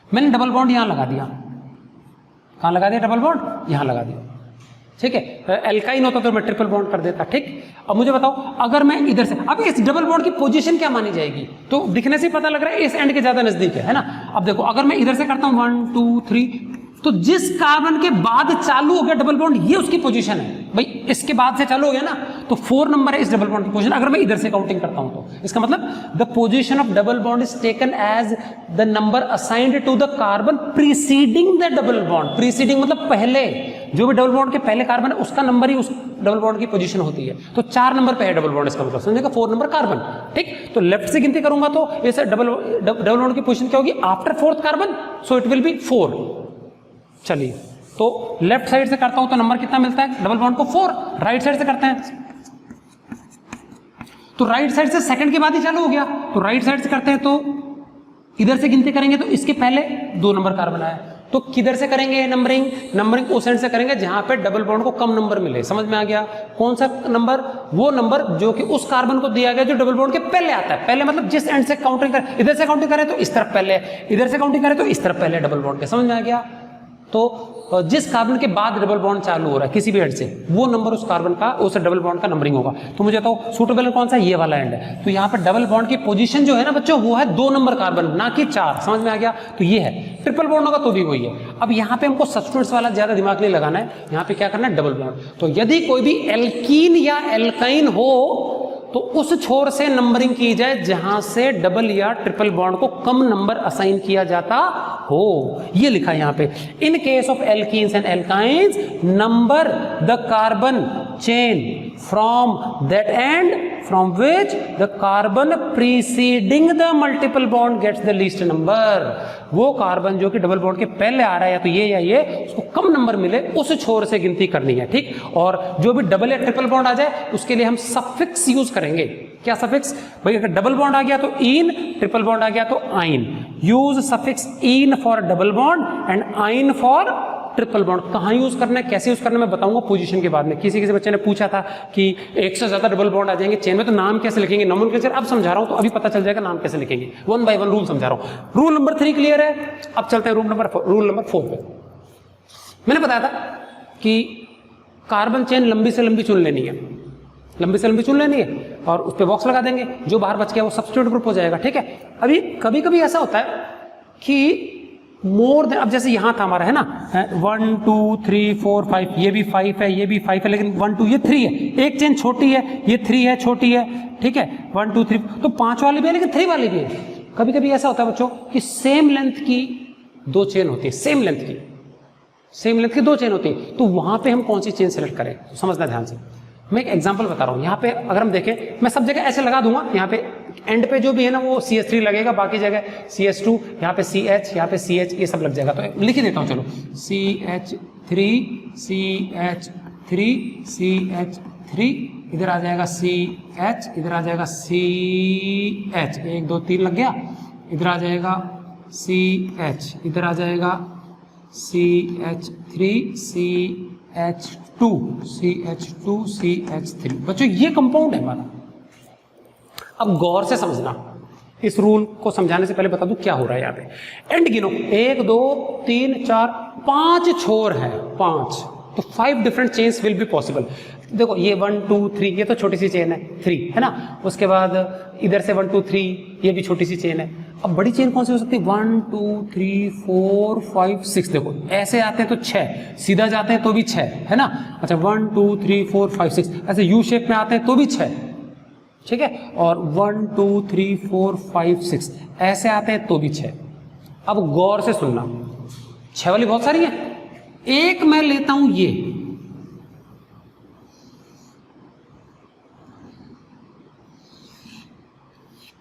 मैंने डबल बॉन्ड यहां लगा दिया। कहां लगा दिया डबल बॉन्ड? यहां लगा दिया। ठीक है, एल्काइन होता तो मैं ट्रिपल बॉन्ड कर देता। ठीक, अब मुझे बताओ अगर मैं इधर से, अब इस डबल बॉन्ड की पोजीशन क्या मानी जाएगी? तो दिखने से ही पता लग रहा है इस एंड के ज्यादा नजदीक है ना। अब देखो अगर मैं इधर से करता हूं 1 2 3, तो जिस कार्बन के बाद चालू हो गया डबल बॉन्ड ये उसकी पोजीशन है। भाई इसके बाद से चालू हो गया ना, तो 4 नंबर है इस डबल बॉन्ड की पोजीशन। अगर मैं इधर से काउंटिंग करता हूं तो इसका मतलब the position of double bond is taken as the number assigned to the carbon preceding the double bond. Preceding मतलब पहले, जो भी डबल बॉन्ड के पहले कार्बन है उसका नंबर ही उस डबल बॉन्ड की पोजीशन होती है। तो 4 नंबर पे है डबल बॉन्ड, इसका मतलब समझेगा 4 नंबर कार्बन। ठीक, तो लेफ्ट से गिनती करूंगा तो इसे डबल बॉन्ड की पोजीशन क्या होगी? After 4th carbon, so it will be 4। चलिए, तो लेफ्ट साइड से करता हूं तो नंबर कितना मिलता है डबल बॉन्ड को? 4। राइट साइड से करते हैं तो राइट साइड से सेकंड के बाद ही चालू हो गया, तो राइट साइड से करते हैं तो इधर से गिनती करेंगे तो इसके पहले 2 नंबर कार्बन आया। तो किधर से करेंगे नंबरिंग? नंबरिंग उस एंड से करेंगे जहां पे डबल बॉन्ड को कम नंबर मिले। समझ में आ गया? कौन सा नंबर? वो नंबर जो कि उस कार्बन को दिया गया जो डबल बॉन्ड के पहले आता है। पहले मतलब जिस एंड से काउंटिंग करें, इधर से काउंटिंग करें तो इस तरफ पहले, इधर से काउंटिंग करें तो इस तरफ पहले डबल बॉन्ड के। समझ में आ गया? तो जिस कार्बन के बाद डबल बॉन्ड चालू हो रहा है किसी भी एंड से, वो नंबर उस कार्बन का, उस डबल बॉन्ड का नंबरिंग होगा। तो मुझे तो सूटेबल कौन सा? ये वाला एंड है। तो यहाँ पे डबल बॉन्ड की पोजीशन जो है ना बच्चों, वो है 2 नंबर कार्बन, ना कि 4। समझ में आ गया? तो ये है। ट्रिपल बॉन्ड होगा तो भी वही है। अब यहाँ पे हमको सब्स्टिट्यूएंट्स वाला ज्यादा दिमाग नहीं लगाना है, यहाँ पे क्या करना है? Double bond. तो यदि कोई भी एल्कीन या एल्काइन हो तो उस छोर से नंबरिंग की जाए जहां से डबल या ट्रिपल बॉन्ड को कम नंबर असाइन किया जाता हो। ये लिखा है यहां पे, in case of alkenes and alkynes number the carbon chain from that end from which the carbon preceding the multiple bond gets the least number. वो कार्बन जो कि डबल बॉन्ड के पहले आ रहा है, या तो ये या ये, उसको कम नंबर मिले उस छोर से गिनती करनी है। ठीक, और जो भी डबल या ट्रिपल बॉन्ड आ जाए उसके लिए हम सफिक्स यूज करेंगे। क्या सफिक्स? भाई अगर डबल बॉन्ड आ गया तो इन, ट्रिपल बॉन्ड आ गया तो आइन। Use suffix in for double bond and आइन फॉर ट्रिपल बॉन्ड। कहां यूज करना है, कैसे यूज करना है, मैं बताऊंगा पोजीशन के बाद में। किसी बच्चे ने पूछा था कि 1 से ज्यादा डबल बॉन्ड आ जाएंगे चेन में तो नाम कैसे लिखेंगे? नोमेनक्लेचर अब समझा रहा हूं तो अभी पता चल जाएगा नाम कैसे लिखेंगे। 1 by 1 रूल समझा रहा हूं। रूल नंबर 3 क्लियर है? अब चलते हैं रूल नंबर 4 पे। मैंने बताया था कि कार्बन चेन लंबी से लंबी चुन लेनी है, लंबी से लंबी चुन लेनी है और उस पर बॉक्स लगा देंगे। जो बाहर बच गया वो सब्स्टिट्यूट ग्रुप हो जाएगा। ठीक है, अभी कभी कभी ऐसा होता है कि मोर देन, अब जैसे यहां था हमारा है ना 1 2 3 4 5, ये भी 5 है, ये भी 5 है, लेकिन 1 2 ये 3 है। एक चेन छोटी है, ये 3 है, छोटी है। ठीक है, 1 2 3, तो 5 वाली भी है लेकिन 3 वाली भी है। कभी कभी ऐसा होता है बच्चों कि सेम लेंथ की 2 चेन होती है, सेम लेंथ की 2 चेन होती है। तो वहां पे हम कौन सी चेन सेलेक्ट करें, तो समझना ध्यान से। मैं एक एग्जांपल बता रहा हूं। यहाँ पे अगर हम देखें, मैं सब जगह ऐसे लगा दूंगा, यहाँ पे एंड पे जो भी है ना वो CH3 लगेगा, बाकी जगह CH2, यहाँ पे CH, यहाँ पे CH, ये सब लग जाएगा। तो लिख ही देता हूँ, चलो CH3 CH3 CH3, इधर आ जाएगा CH, इधर आ जाएगा CH, 1 2 3 लग गया। इधर आ जाएगा CH, इधर आ जाएगा CH3 CH2 CH2 CH3। बच्चों ये कंपाउंड है हमारा। अब गौर से समझना, इस रूल को समझाने से पहले बता दूं क्या हो रहा है यहाँ पे। एंड गिनो, 1 2 3 4 5 छोर है, 5, तो 5 different chains will be possible. देखो ये 1 2 3 ये तो छोटी सी चेन है 3 है ना, उसके बाद इधर से 1 2 3 ये भी छोटी सी चेन है। अब बड़ी चेन कौन सी हो सकती है? 1 2 3 4 5 6। देखो ऐसे आते हैं तो 6, सीधा जाते हैं तो भी 6 है ना। अच्छा 1 2 3 4 5 6 ऐसे यू शेप में आते हैं तो भी 6, ठीक है। और 1 2 3 4 5 6 ऐसे आते हैं तो भी 6। अब गौर से सुनना, 6 वाली बहुत सारी है। एक मैं लेता हूं ये,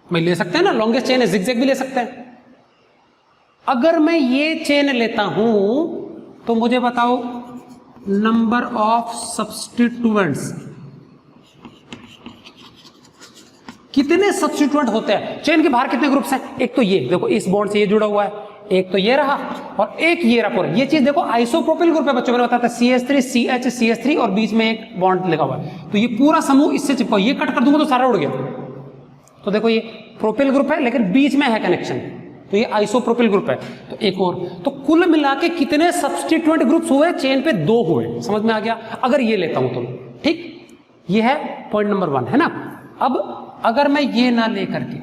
मैं ले सकते हैं ना, लॉन्गेस्ट चेन है, जिगजैग भी ले सकते हैं। अगर मैं ये चेन लेता हूं तो मुझे बताओ नंबर ऑफ सब्स्टिट्यूएंट्स, कितने सब्स्टिट्यूएंट होते हैं चेन के बाहर, कितने ग्रुप्स हैं? एक तो ये देखो इस बॉन्ड से ये जुड़ा हुआ है, एक तो ये रहा और एक ये रहा पूरा। ये चीज देखो आइसोप्रोपिल ग्रुप है बच्चों, मैंने बताया था CH3 CH CH3 और बीच में एक बॉन्ड लगा हुआ है। तो ये पूरा समूह इससे चिपका, ये कट कर दूंगा तो सारा उड़ गया। तो देखो ये प्रोपिल ग्रुप है लेकिन बीच में है कनेक्शन, तो ये आइसोप्रोपिल ग्रुप है। तो एक और, तो कुल मिला के कितने सब्स्टिट्यूएंट ग्रुप्स हुए चेन पे? 2 हुए। समझ में आ गया? अगर ये लेता हूं तो ठीक, ये है पॉइंट नंबर 1 है ना। अब अगर मैं ये ना लेकर के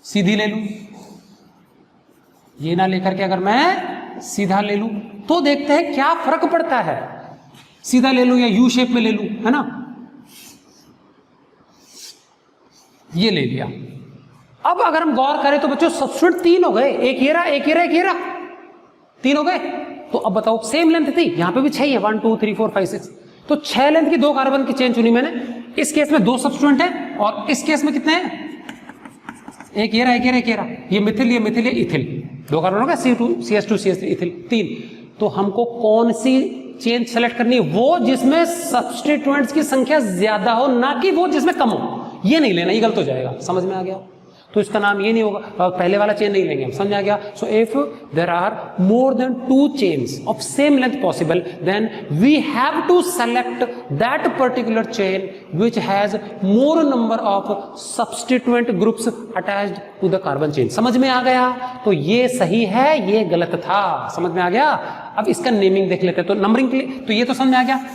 सीधी ले लूं, ये ना लेकर के अगर मैं सीधा ले लूं तो देखते हैं क्या फर्क पड़ता है। सीधा ले लूं या यू शेप में ले लूं, है ना। ये ले लिया। अब अगर हम गौर करें तो बच्चों सब्स्टिट्यूएंट 3 हो गए, एक ये रहा, एक ये रहा, एक ये रहा, 3 हो गए। तो अब बताओ सेम लेंथ थी, यहां पे भी 6 है, 1 2 3 4 5 6। तो 6 लेंथ की 2 कार्बन की चेन चुनी मैंने। इस केस में 2 सब्स्टिट्यूएंट है और इस केस में कितने हैं? एक ये रहा, एक ये रहा, एक ये रहा। ये मिथिल, ये मिथिल, ये इथिल, 2 कार्बन हो गया, CH2 CH3 इथिल 3। तो हमको कौन सी चेन सेलेक्ट करनी है? वो जिसमें सब्स्टिट्यूएंट्स की संख्या ज्यादा हो, ना कि वो जिसमें कम हो। ये नहीं लेना, ये गलत हो जाएगा। समझ में आ गया? तो इसका नाम ये नहीं होगा, पहले वाला चेन नहीं लेंगे हम। समझ आ गया? So if there are more than 2 chains of same length possible, then we have to select that particular chain which has more number of substituent groups attached to the carbon chain. समझ में आ गया? तो ये सही है, ये गलत था। समझ में आ गया? अब इसका नेमिंग देख लेते हैं। तो नंबरिंग के लिए तो ये तो समझ में आ गया।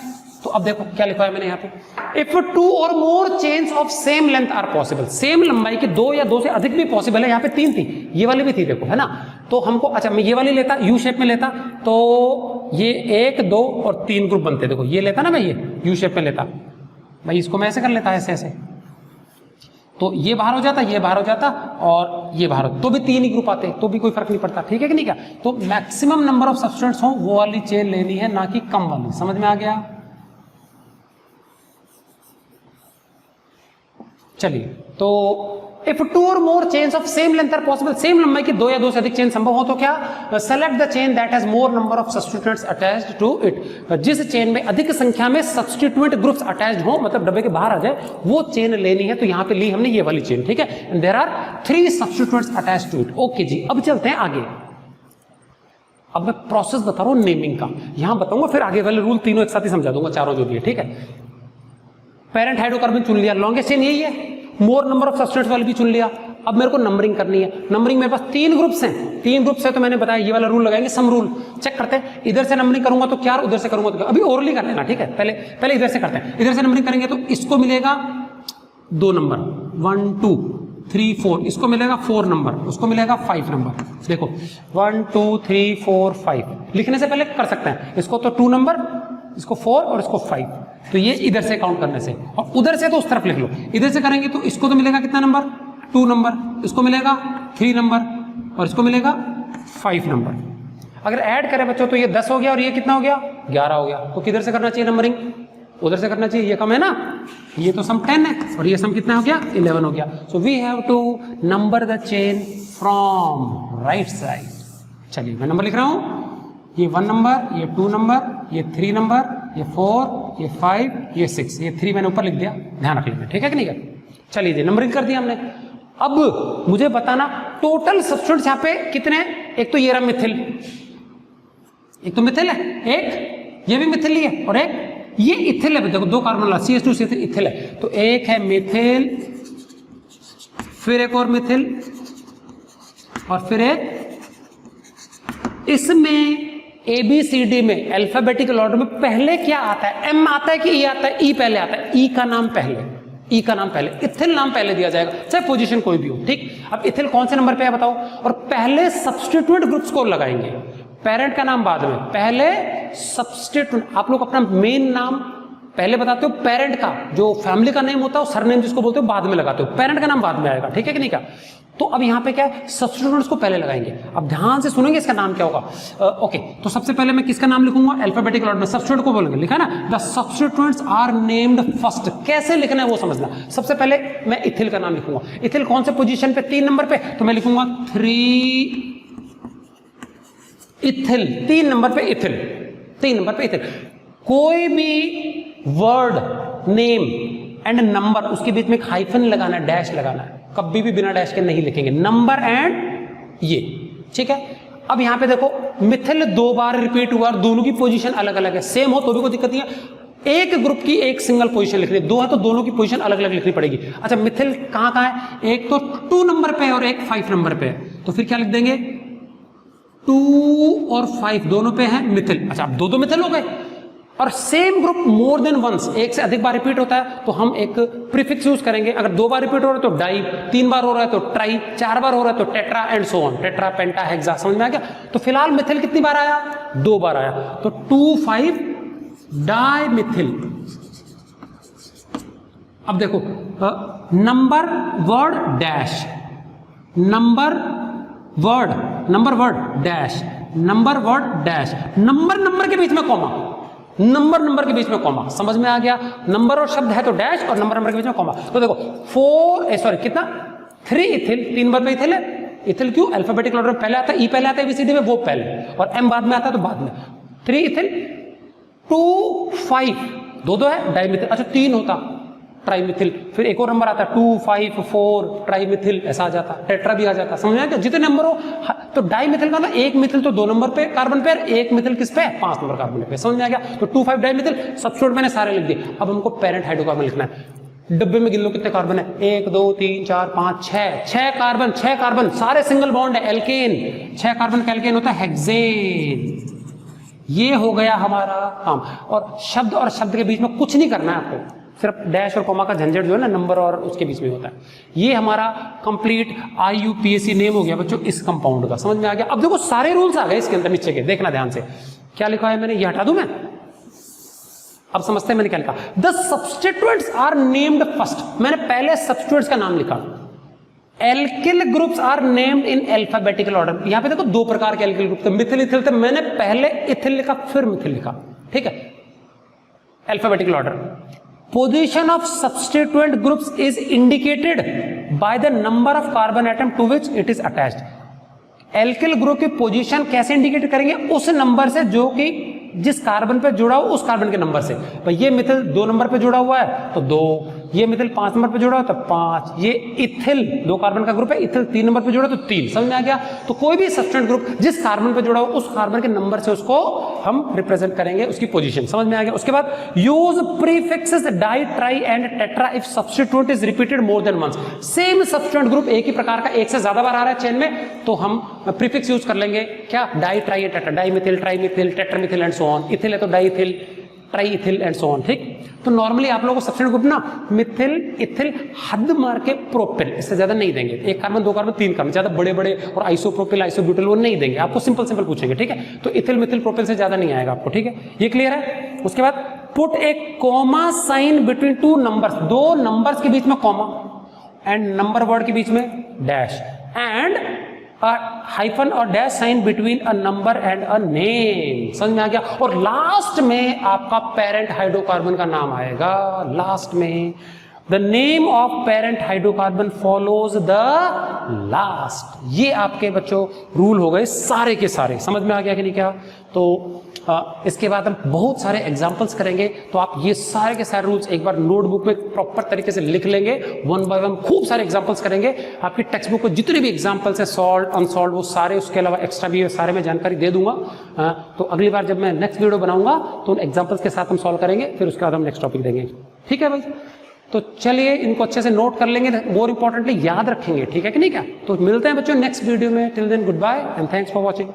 तो अब देखो क्या लिखा है मैंने यहाँ पे, इफ 2 और more chains of same length are possible, same लंबाई के 2 या 2 से अधिक भी पॉसिबल है। यहाँ पे 3 थी, ये वाली भी थी, देखो है ना। तो हमको, अच्छा मैं ये वाली लेता, यू शेप में लेता, तो ये 1 2 और 3 ग्रुप बनते। देखो ये लेता ना मैं, ये यू शेप में लेता भाई, इसको मैं ऐसे कर लेता, ऐसे ऐसे, तो ये बाहर हो जाता, ये बाहर हो जाता और ये बाहर हो, तो भी 3 ही ग्रुप आते, तो भी कोई फर्क नहीं पड़ता। ठीक है कि नहीं? क्या तो मैक्सिमम नंबर ऑफ सब्स्टिट्यूएंट्स हो वो वाली चेन लेनी है, ना कि कम वाली। समझ में आ गया? चलिए, तो इफ 2 और more chains of same length are possible, same लंबाई की 2 या 2 से अधिक चेन संभव हो तो क्या? Select the chain that has more number of substituents attached to it. जिस चेन में अधिक संख्या में सब्स्टिट्यूएंट ग्रुप्स अटैच्ड हो, मतलब डब्बे के बाहर आ जाए, वो चेन लेनी है। तो यहां पे ली हमने ये वाली चेन, ठीक है। And there are 3 substituents attached to it. Okay जी, अब चलते हैं आगे। अब मैं प्रोसेस बता रहा हूं नेमिंग का, यहां बताऊंगा, फिर आगे वाले रूल तीनों एक साथ ही समझा दूंगा, चारों जो भी है, ठीक है। पेरेंट हाइड्रोकार्बन चुन लिया, लॉन्गेस्ट चेन यही है, मोर नंबर ऑफ सब्स्टिट्यूएंट्स वाली भी चुन लिया। अब मेरे को नंबरिंग करनी है। नंबरिंग मेरे पास 3 ग्रुप्स हैं, 3 ग्रुप्स है, तो मैंने बताया ये वाला रूल लगाएंगे, सम रूल। चेक करते हैं, इधर से नंबरिंग करूंगा तो क्या, उधर से करूंगा तो क्या। अभी ओरली कर लेना, ठीक है। पहले इधर से करते हैं। इधर से नंबरिंग करेंगे तो इसको मिलेगा 2 नंबर, 1 2 3 4, इसको मिलेगा 4 नंबर, उसको मिलेगा 5 नंबर। देखो 1 2 3 4 5 लिखने से पहले कर सकते हैं, इसको तो 2 नंबर, इसको 4 और इसको 5। तो ये इधर से काउंट करने से, और उधर से तो उस तरफ लिख लो। इधर से करेंगे तो इसको तो मिलेगा कितना नंबर, 2 नंबर, इसको मिलेगा 3 नंबर और इसको मिलेगा 5 नंबर। अगर ऐड करें बच्चों तो ये 10 हो गया और ये कितना हो गया, 11 हो गया। तो किधर से करना चाहिए नंबरिंग, उधर से करना चाहिए। ये कम है ना, ये तो सम 10 है और ये सम कितना हो गया, 11 हो गया। So we have to number the chain from right side. चलिए मैं नंबर लिख रहा हूं, ये 1 नंबर, ये 2 नंबर, ये 3 नंबर, ये 4, ये 5, ये 6, ये 3 मैंने ऊपर लिख दिया, ध्यान रख लेना, ठीक है कि नहीं कर। चलिए जी नंबरिंग कर दिया हमने। अब मुझे बताना टोटल सब्स्टिट्यूएंट्स यहाँ पे कितने हैं। एक तो ये रहा मिथिल, एक तो मिथिल है, एक ये भी मिथिल ही है और एक ये इथिल है। देखो 2 कार्बन वाला CH2 से इथिल है, तो एक है मिथिल, फिर एक और मिथिल और फिर एक, इसमें ABCD में अल्फाबेटिकल ऑर्डर में पहले क्या आता है? M आता है कि E आता है? E पहले आता है। E का नाम पहले, E का नाम पहले, इथिल नाम पहले दिया जाएगा, चाहे पोजीशन कोई भी हो। ठीक, अब इथिल कौन से नंबर पे है बताओ? और पहले सब्स्टिट्यूएंट ग्रुप्स को लगाएंगे, पेरेंट का नाम बाद में, पहले सब्स्टिट्यूएंट। आप लोग अपना मेन नाम पहले बताते हो, पेरेंट का जो फैमिली का नेम होता है सरनेम जिसको बोलते हो बाद में लगाते हो, पेरेंट का नाम बाद में आएगा। ठीक है कि नहीं? क्या तो अब यहां पे क्या है, सब्स्टिट्यूएंट्स को पहले लगाएंगे। अब ध्यान से सुनेंगे इसका नाम क्या होगा। ओके, तो सबसे पहले मैं किसका नाम लिखूंगा? अल्फाबेटिकल ऑर्डर में सब्स्टिट्यूएंट को बोलेंगे, लिखा ना, the substituents are named first. कैसे लिखना है वो समझना। सबसे पहले मैं इथिल का नाम लिखूंगा। इथिल कौन से पोजीशन पे? 3 नंबर पे, तो मैं लिखूंगा 3 इथिल, 3 नंबर पे इथिल, 3 नंबर पे इथिल। कोई भी वर्ड नेम एंड नंबर उसके बीच में एक हाइफन लगाना है, डैश लगाना है, कभी भी बिना डैश के नहीं लिखेंगे, नंबर एंड ये। ठीक है, अब यहां पे देखो मिथिल 2 बार रिपीट हुआ और दोनों की पोजीशन अलग अलग है। सेम हो तो भी कोई दिक्कत नहीं है, एक ग्रुप की एक सिंगल पोजीशन लिखनी, 2 है तो दोनों की पोजीशन अलग अलग लिखनी पड़ेगी। अच्छा, मिथिल कहां कहां है? एक तो 2 नंबर पे है और एक 5 नंबर पे है, तो फिर क्या लिख देंगे? 2 और 5 दोनों पे है मिथिल। अच्छा, अब 2 मिथिल हो गए। और same group more than once, एक से अधिक बार रिपीट होता है तो हम एक प्रीफिक्स यूज करेंगे। अगर 2 बार रिपीट हो रहा है तो डाई, 3 बार हो रहा है तो ट्राई, 4 बार हो रहा है तो tetra and so on, tetra, penta, hexa. समझ में आ गया? तो फिलहाल मिथिल कितनी बार आया? 2 बार आया, तो 2 5 डाई मिथिल। अब देखो number word dash, number word dash, number word dash, number के बीच में कॉमा, नंबर के बीच में कॉमा। समझ में आ गया? नंबर और शब्द है तो डैश और नंबर के बीच में कॉमा। तो देखो 3 इथिल, 3 नंबर पे इथिल है। इथिल क्यों? अल्फाबेटिकल ऑर्डर में पहले आता है, ई पहले आता है ABCD में, वो पहले, और M बाद में आता है तो बाद में। 3 इथिल, 2 5, 2 है डाइमिथिल। अच्छा, 3 होता ट्राइमिथिल, फिर एक और नंबर आता है 2 5 4 ट्राइमिथिल, ऐसा आ जाता, टेट्रा भी आ जाता। समझ में आ गया? जितने नंबर हो, तो डाइमिथिल का ना एक मिथिल तो 2 नंबर पे कार्बन पेयर, एक मिथिल किस पे? 5 नंबर कार्बन पे। समझ में आ गया? तो 2 5 डाइमिथिल, सब्स्टिट्यूट मैंने सारे लिख दिए। अब हमको पेरेंट हाइड्रोकार्बन लिखना है। डब्बे में गिन लो कितने कार्बन है, 1 2 3 4 5 6 कार्बन, 6 कार्बन, सारे सिंगल बॉन्ड है, एल्केन। 6 कार्बन का एल्केन होता है हेक्सेन। ये हो गया हमारा काम। और शब्द के बीच में कुछ नहीं करना है आपको, सिर्फ डैश और कॉमा का झंझट जो है ना नंबर और उसके बीच में होता है। ये हमारा कंप्लीट IUPAC नेम हो गया बच्चों इस कंपाउंड का। समझ में आ गया? अब देखो सारे रूल्स आ गए इसके अंदर नीचे के, देखना ध्यान से क्या लिखा है मैंने, ये हटा दूं मैं? अब समझते हैं मैंने क्या लिखा। The substituents are named first, मैंने पहले सब्स्टिट्यूएंट्स का नाम लिखा। Alkyl groups are named in alphabetical order. यहां पे देखो 2 प्रकार के एल्किल ग्रुप थे, मिथिल इथिल थे, मैंने पहले इथिल लिखा फिर मिथिल लिखा। ठीक है, alphabetical order. Position of substituent groups is indicated by the number of carbon atom to which it is attached. Alkyl group की पोजीशन कैसे इंडिकेट करेंगे? उस नंबर से जो कि जिस कार्बन पे जुड़ा हो उस कार्बन के नंबर से। भाई ये मिथिल 2 नंबर पे जुड़ा हुआ है तो 2, ये मिथिल 5 नंबर पे जुड़ा हो तो 5, ये इथिल 2 कार्बन का ग्रुप है, इथिल 3 नंबर पे जुड़ा तो 3। समझ में आ गया? तो कोई भी सब्स्टिट्यूएंट ग्रुप जिस कार्बन पे जुड़ा हो उस कार्बन के नंबर से उसको हम रिप्रेजेंट करेंगे, उसकी पोजीशन। समझ में आ गया? उसके बाद use prefixes di, tri and tetra if substituent is repeated more than once. Same substituent group एक ही प्रकार का एक से ज्यादा बार आ रहा है चेन में तो हम प्रीफिक्स यूज कर लेंगे। क्या? Di, tri and tetra, di methyl, tri methyl, tetramethyl and so on. Ethyl है तो di ethyl, tri ethyl and so on. ठीक, तो नॉर्मली आप लोगों को सब्स्टिट्यूएंट ग्रुप ना मिथिल इथिल हद मार के प्रोपिल, इससे ज्यादा नहीं देंगे। 1 कार्बन 2 कार्बन 3 कार्बन, ज्यादा बड़े बड़े और आइसोप्रोपिल आइसोब्यूटिल वो नहीं देंगे आपको, सिंपल पूछेंगे। ठीक है, तो इथिल मिथिल प्रोपिल से ज्यादा नहीं आएगा आपको। ठीक है, ये क्लियर है? उसके बाद put a comma sign between 2 numbers, 2 numbers के बीच में कॉमा एंड नंबर वर्ड के बीच में डैश एंड हाइफन और dash sign between a number and a name. समझ में आ गया? और लास्ट में आपका पेरेंट हाइड्रोकार्बन का नाम आएगा। लास्ट में the name of parent hydrocarbon follows the last. ये आपके बच्चों रूल हो गए सारे के सारे। समझ में आ गया कि नहीं? क्या तो इसके बाद हम बहुत सारे एग्जाम्पल्स करेंगे, तो आप ये सारे के सारे रूल्स एक बार नोटबुक में प्रॉपर तरीके से लिख लेंगे। 1 बाय 1 खूब सारे एग्जाम्पल्स करेंगे। आपकी टेक्स्ट बुक में जितने भी एग्जाम्पल्स हैं सॉल्व अनसॉल्व वो सारे, उसके अलावा एक्स्ट्रा भी सारे में जानकारी दे दूंगा। तो अगली बार जब मैं नेक्स्ट वीडियो बनाऊंगा तो उन एग्जाम्पल्स के साथ हम सॉल्व करेंगे, फिर उसके बाद हम नेक्स्ट टॉपिक देंगे। ठीक है भाई? तो चलिए इनको अच्छे से नोट कर लेंगे, मोर इंपॉर्टेंटली याद रखेंगे। ठीक है कि नहीं? क्या तो मिलते हैं बच्चों नेक्स्ट वीडियो में। Till then goodbye and thanks for watching.